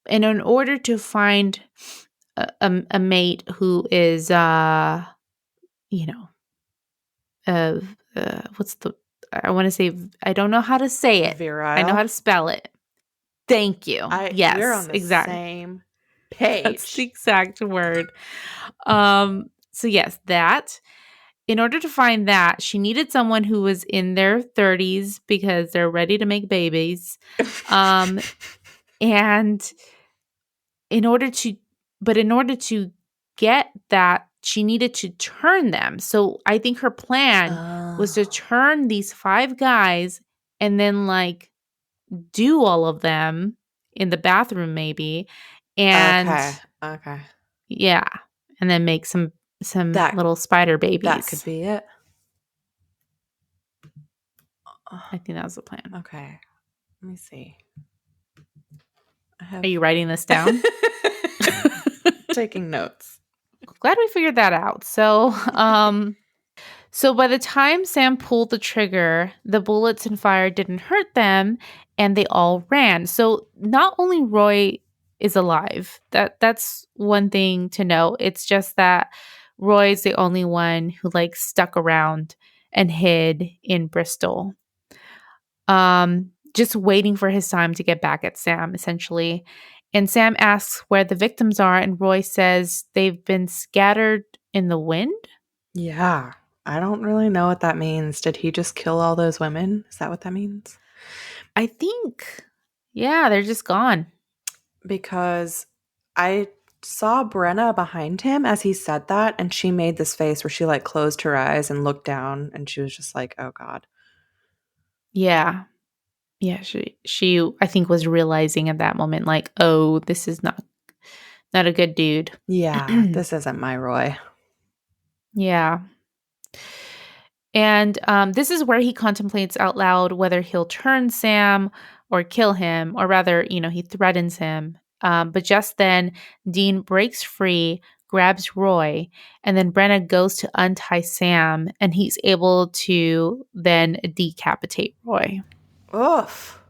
Speaker 2: and in order to find a mate who is you know uh, what's the I want to say, I don't know how to say it. I know how
Speaker 3: Virile.
Speaker 2: to spell it. Thank you.
Speaker 3: We're on
Speaker 2: Yes,
Speaker 3: the
Speaker 2: exactly.
Speaker 3: same
Speaker 2: That's the
Speaker 3: page.
Speaker 2: exact word. So yes, that in order to find that, she needed someone who was in their 30s because they're ready to make babies. Um, and in order to, but in order to get that, she needed to turn them. So I think her plan was to
Speaker 3: Oh,
Speaker 2: turn these five guys and then like do all of them in the bathroom, maybe. And
Speaker 3: okay, okay.
Speaker 2: yeah, and then make some
Speaker 3: That
Speaker 2: little spider
Speaker 3: that could
Speaker 2: babies.
Speaker 3: be it.
Speaker 2: I think that was the plan.
Speaker 3: Okay, let me see. I
Speaker 2: Are
Speaker 3: have
Speaker 2: you writing this down?
Speaker 3: taking notes.
Speaker 2: Glad we figured that out. So by the time Sam pulled the trigger, the bullets and fire didn't hurt them and they all ran. So not only Roy is alive. That's one thing to know. It's just that Roy's the only one who like stuck around and hid in Bristol. Just waiting for his time to get back at Sam, essentially. And Sam asks where the victims are, and Roy says they've been scattered in the wind.
Speaker 3: Yeah, I don't really know what that means. Did he just kill all those women? Is that what that means?
Speaker 2: I think, yeah, they're just gone.
Speaker 3: Because I saw Brenna behind him as he said that, and she made this face where she like closed her eyes and looked down, and she was just like, "Oh God."
Speaker 2: Yeah. Yeah, she I think was realizing at that moment like, "Oh, this is not a good dude."
Speaker 3: Yeah, this isn't my Roy.
Speaker 2: Yeah. And this is where he contemplates out loud whether he'll turn Sam or kill him, or rather, he threatens him. But just then, Dean breaks free, grabs Roy, and then Brenna goes to untie Sam, and he's able to then decapitate Roy.
Speaker 3: Oof.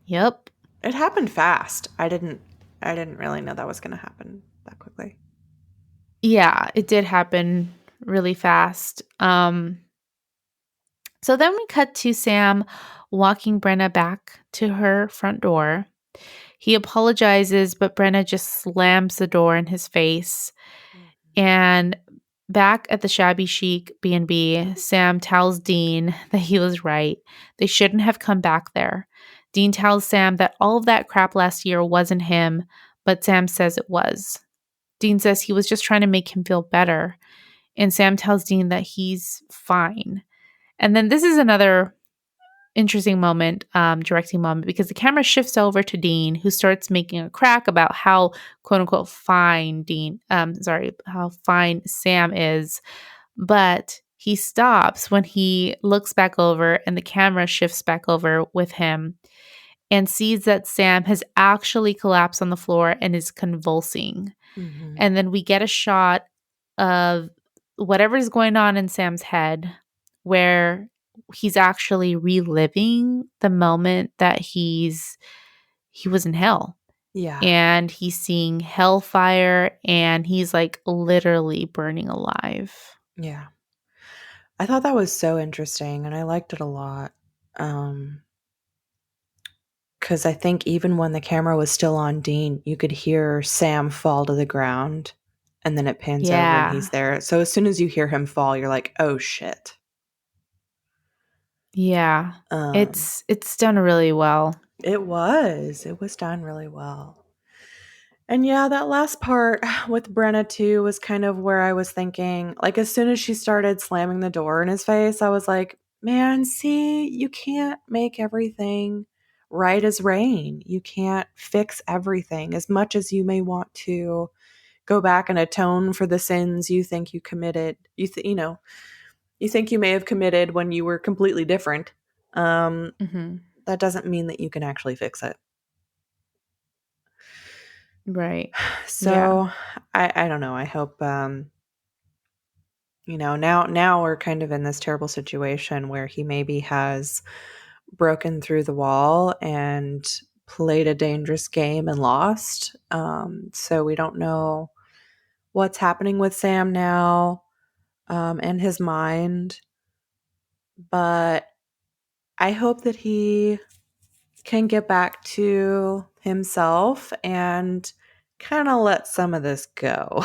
Speaker 2: Yep.
Speaker 3: It happened fast. I didn't really know that was going to happen that quickly.
Speaker 2: Yeah, it did happen really fast. So then we cut to Sam walking Brenna back to her front door. He apologizes, but Brenna just slams the door in his face. And back at the shabby chic B&B, Sam tells Dean that he was right. They shouldn't have come back there. Dean tells Sam that all of that crap last year wasn't him, but Sam says it was. Dean says he was just trying to make him feel better. And Sam tells Dean that he's fine. And then this is another interesting moment, directing moment, because the camera shifts over to Dean, who starts making a crack about how quote unquote fine how fine Sam is. But he stops when he looks back over and the camera shifts back over with him and sees that Sam has actually collapsed on the floor and is convulsing.
Speaker 3: Mm-hmm.
Speaker 2: And then we get a shot of whatever's going on in Sam's head, where he's actually reliving the moment that he was in hell,
Speaker 3: Yeah,
Speaker 2: and he's seeing hellfire, and he's like literally burning alive.
Speaker 3: yeah. I thought that was so interesting, and I liked it a lot. Um, because I think even when the camera was still on Dean, you could hear Sam fall to the ground, and then it pans over and
Speaker 2: Yeah.
Speaker 3: he's there. So as soon as you hear him fall, you're like, "Oh shit."
Speaker 2: Yeah.
Speaker 3: Um,
Speaker 2: It's done really well.
Speaker 3: it was done really well. And yeah, that last part with Brenna too was kind of where I was thinking, like as soon as she started slamming the door in his face, I was like, "Man, see, you can't make everything right as rain. You can't fix everything. As much as you may want to go back and atone for the sins you think you committed, you think you may have committed when you were completely different. Um,
Speaker 2: Mhm.
Speaker 3: that doesn't mean that you can actually fix it.
Speaker 2: Right. Yeah.
Speaker 3: So I don't know. I hope now we're kind of in this terrible situation where he maybe has broken through the wall and played a dangerous game and lost. So we don't know what's happening with Sam now, and his mind. But I hope that he can get back to himself and kind of let some of this go.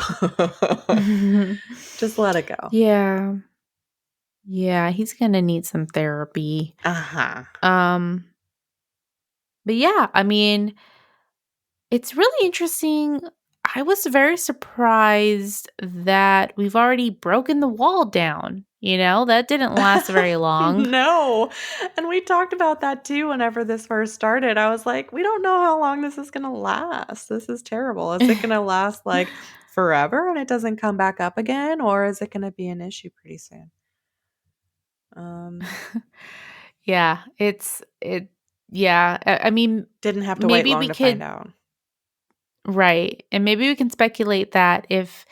Speaker 3: Just let it go.
Speaker 2: Yeah. Yeah, he's gonna need some therapy.
Speaker 3: Uh-huh.
Speaker 2: Um, but yeah, I mean, it's really interesting. I was very surprised that we've already broken the wall down. That didn't last very long.
Speaker 3: No. And we talked about that too whenever this first started. I was like, we don't know how long this is going to last. This is terrible. Is it going to last like forever and it doesn't come back up again, or is it going to be an issue pretty soon? Um
Speaker 2: Yeah, yeah, I mean,
Speaker 3: didn't have to wait
Speaker 2: maybe
Speaker 3: long
Speaker 2: we
Speaker 3: to find
Speaker 2: could,
Speaker 3: out.
Speaker 2: right, and maybe we can speculate that if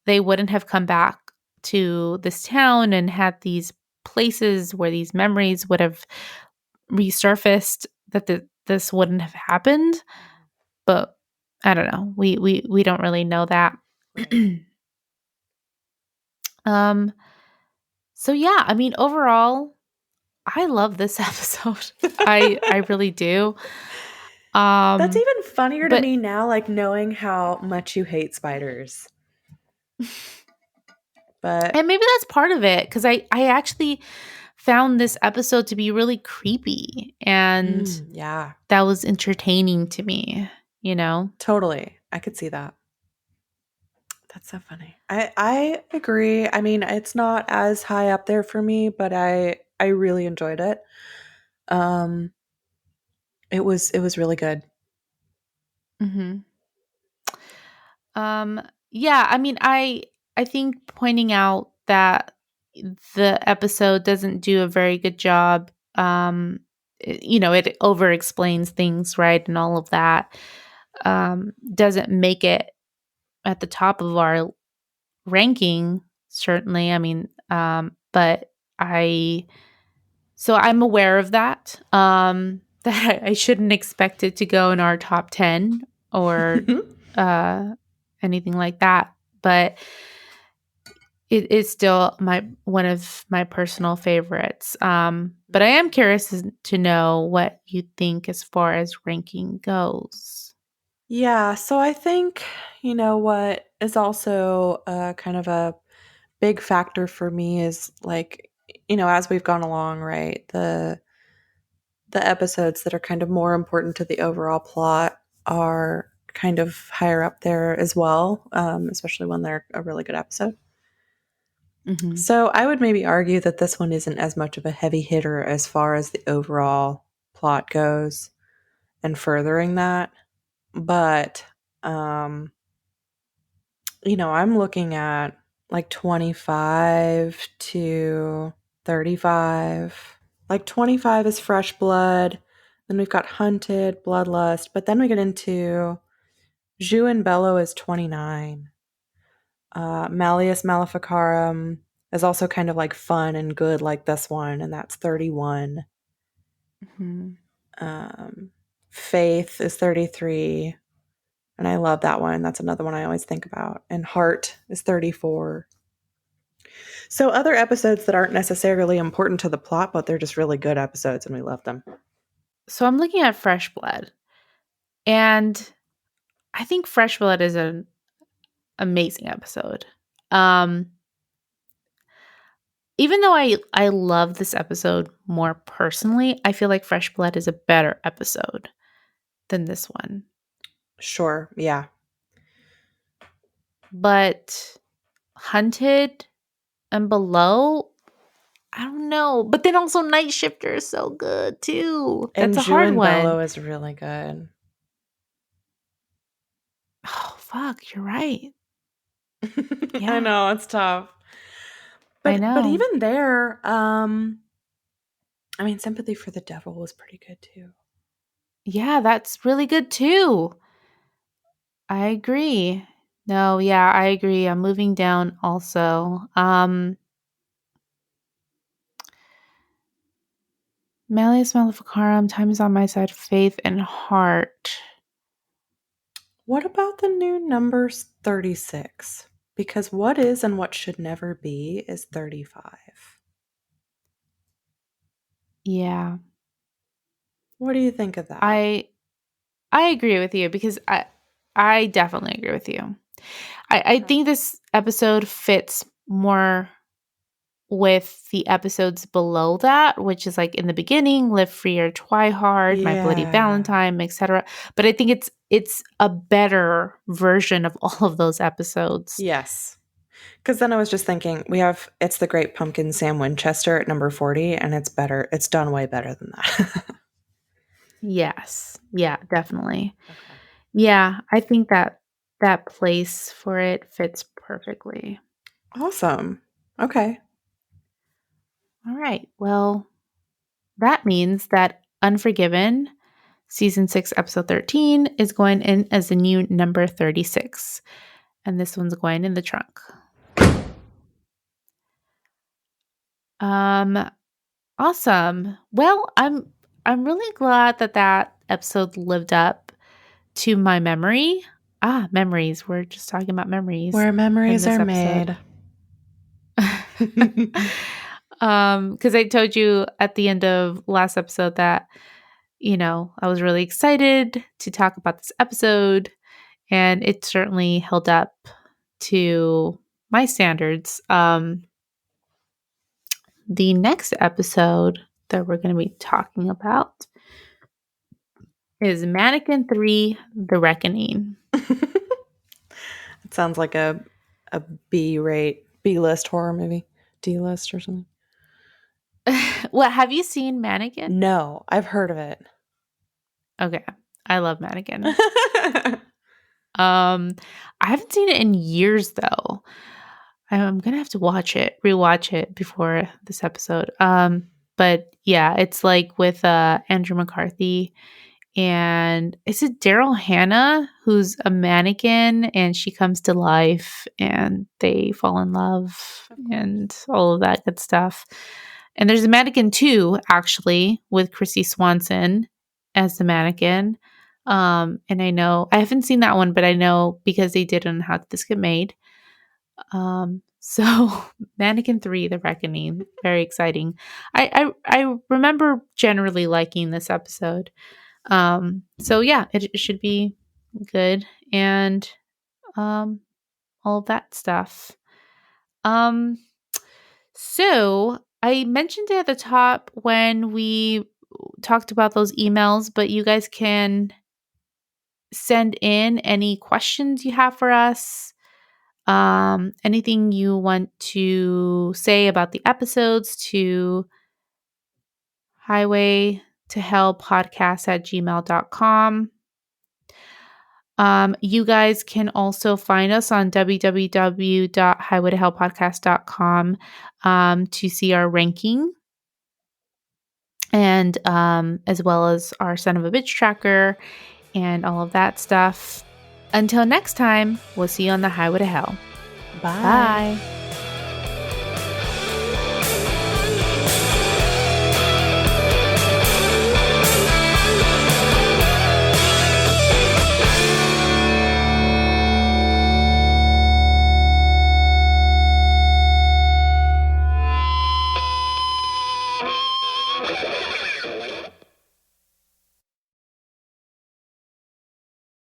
Speaker 2: they wouldn't have come back to this town and had these places where these memories would have resurfaced, that this wouldn't have happened. But I don't know. We don't really know that.
Speaker 3: Right.
Speaker 2: um. So yeah, I mean, overall, I love this episode. I really do.
Speaker 3: That's
Speaker 2: Um,
Speaker 3: even funnier to
Speaker 2: but
Speaker 3: me now, like knowing how much you hate spiders. But
Speaker 2: and maybe that's part of it because I actually found this episode to be really creepy, and
Speaker 3: yeah,
Speaker 2: that was entertaining to me. You know.
Speaker 3: totally. I could see that. That's so funny. I agree. I mean, it's not as high up there for me, but I really enjoyed it. Um it was really good.
Speaker 2: Hmm. Yeah, I mean, I think pointing out that the episode doesn't do a very good job, it over explains things, right, and all of that, doesn't make it at the top of our ranking, certainly. I mean, but I so I'm aware of that, that I shouldn't expect it to go in our top 10 or uh, anything like that. But it is still my one of my personal favorites. But I am curious to know what you think as far as ranking goes.
Speaker 3: Yeah, so I think what is also kind of a big factor for me is like as we've gone along, right? The episodes that are kind of more important to the overall plot are kind of higher up there as well, especially when they're a really good episode.
Speaker 2: Hmm.
Speaker 3: So I would maybe argue that this one isn't as much of a heavy hitter as far as the overall plot goes and furthering that. But, um, I'm looking at like 25 to 35. Like 25 is Fresh Blood. Then we've got Hunted, Bloodlust. But then we get into Jus and Bello is 29. Malleus Maleficarum is also kind of like fun and good like this one, and that's 31.
Speaker 2: Hmm.
Speaker 3: Um, Faith is 33, and I love that one. That's another one I always think about. And Heart is 34. So other episodes that aren't necessarily important to the plot, but they're just really good episodes, and we love them.
Speaker 2: So I'm looking at Fresh Blood, and I think Fresh Blood is an amazing episode. Um, Even though I love this episode more personally, I feel like Fresh Blood is a better episode than this one.
Speaker 3: Sure, yeah.
Speaker 2: But Hunted and Below, I don't know. But then also Night Shifter is so good too.
Speaker 3: And
Speaker 2: That's a hard
Speaker 3: Juin
Speaker 2: one.
Speaker 3: Bello is really good.
Speaker 2: Oh, fuck. You're right.
Speaker 3: I
Speaker 2: Yeah,
Speaker 3: know, it's tough.
Speaker 2: I
Speaker 3: But
Speaker 2: know.
Speaker 3: even there, I mean, Sympathy for the Devil was pretty good too.
Speaker 2: Yeah, that's really good too. I agree. No, yeah, I agree. I'm moving down also. Malleus Maleficarum, time is on my side, faith and heart.
Speaker 3: What about the new numbers 36? Because what is and what should never be is 35.
Speaker 2: Yeah.
Speaker 3: What do you think of that?
Speaker 2: I I agree with you because I definitely agree with you. I
Speaker 3: Okay.
Speaker 2: think this episode fits more with the episodes below that, which is like in the beginning, Live Free or Try Hard, My Bloody
Speaker 3: Yeah.
Speaker 2: Valentine, etc. But I think it's a better version of all of those episodes.
Speaker 3: Yes. Because then I was just thinking, we have It's the Great Pumpkin Sam Winchester at number 40, and it's better. It's done way better than that.
Speaker 2: Yes. Yeah, definitely.
Speaker 3: Okay.
Speaker 2: Yeah, I think that that place for it fits perfectly.
Speaker 3: Awesome. Okay.
Speaker 2: All right. Well, that means that Unforgiven, season 6, episode 13, is going in as the new number 36. And this one's going in the trunk. Um, awesome. Well, I'm really glad that that episode lived up to my memory. Ah, memories. We're just talking about memories
Speaker 3: Where
Speaker 2: in
Speaker 3: memories
Speaker 2: this
Speaker 3: are
Speaker 2: episode.
Speaker 3: made.
Speaker 2: Because I told you at the end of last episode that, I was really excited to talk about this episode, and it certainly held up to my standards. The next episode that we're going to be talking about is Mannequin 3 The Reckoning.
Speaker 3: It sounds like a B list horror movie. D list or something.
Speaker 2: What, have you seen Mannequin?
Speaker 3: No, I've heard of it.
Speaker 2: Okay. I love Mannequin. Um, I haven't seen it in years though. I'm gonna have to rewatch it before this episode. But yeah, it's like with Andrew McCarthy, and is it Daryl Hannah who's a mannequin and she comes to life and they fall in love
Speaker 3: Of course.
Speaker 2: and all of that good stuff. And there's a mannequin too, actually, with Chrissy Swanson as the mannequin. And I know I haven't seen that one, but I know because they did on How Did This Get Made. So Mannequin 3, The Reckoning, very exciting. I remember generally liking this episode. So yeah, it should be good and um all of that stuff. Um so I mentioned it at the top when we talked about those emails, but you guys can send in any questions you have for us. Anything you want to say about the episodes to highway to hell podcast at gmail.com. You guys can also find us on www.highwaytohellpodcast.com to see our ranking and as well as our son of a bitch tracker and all of that stuff. Until next time, we'll see you on the highway to hell.
Speaker 3: Bye.
Speaker 2: Bye.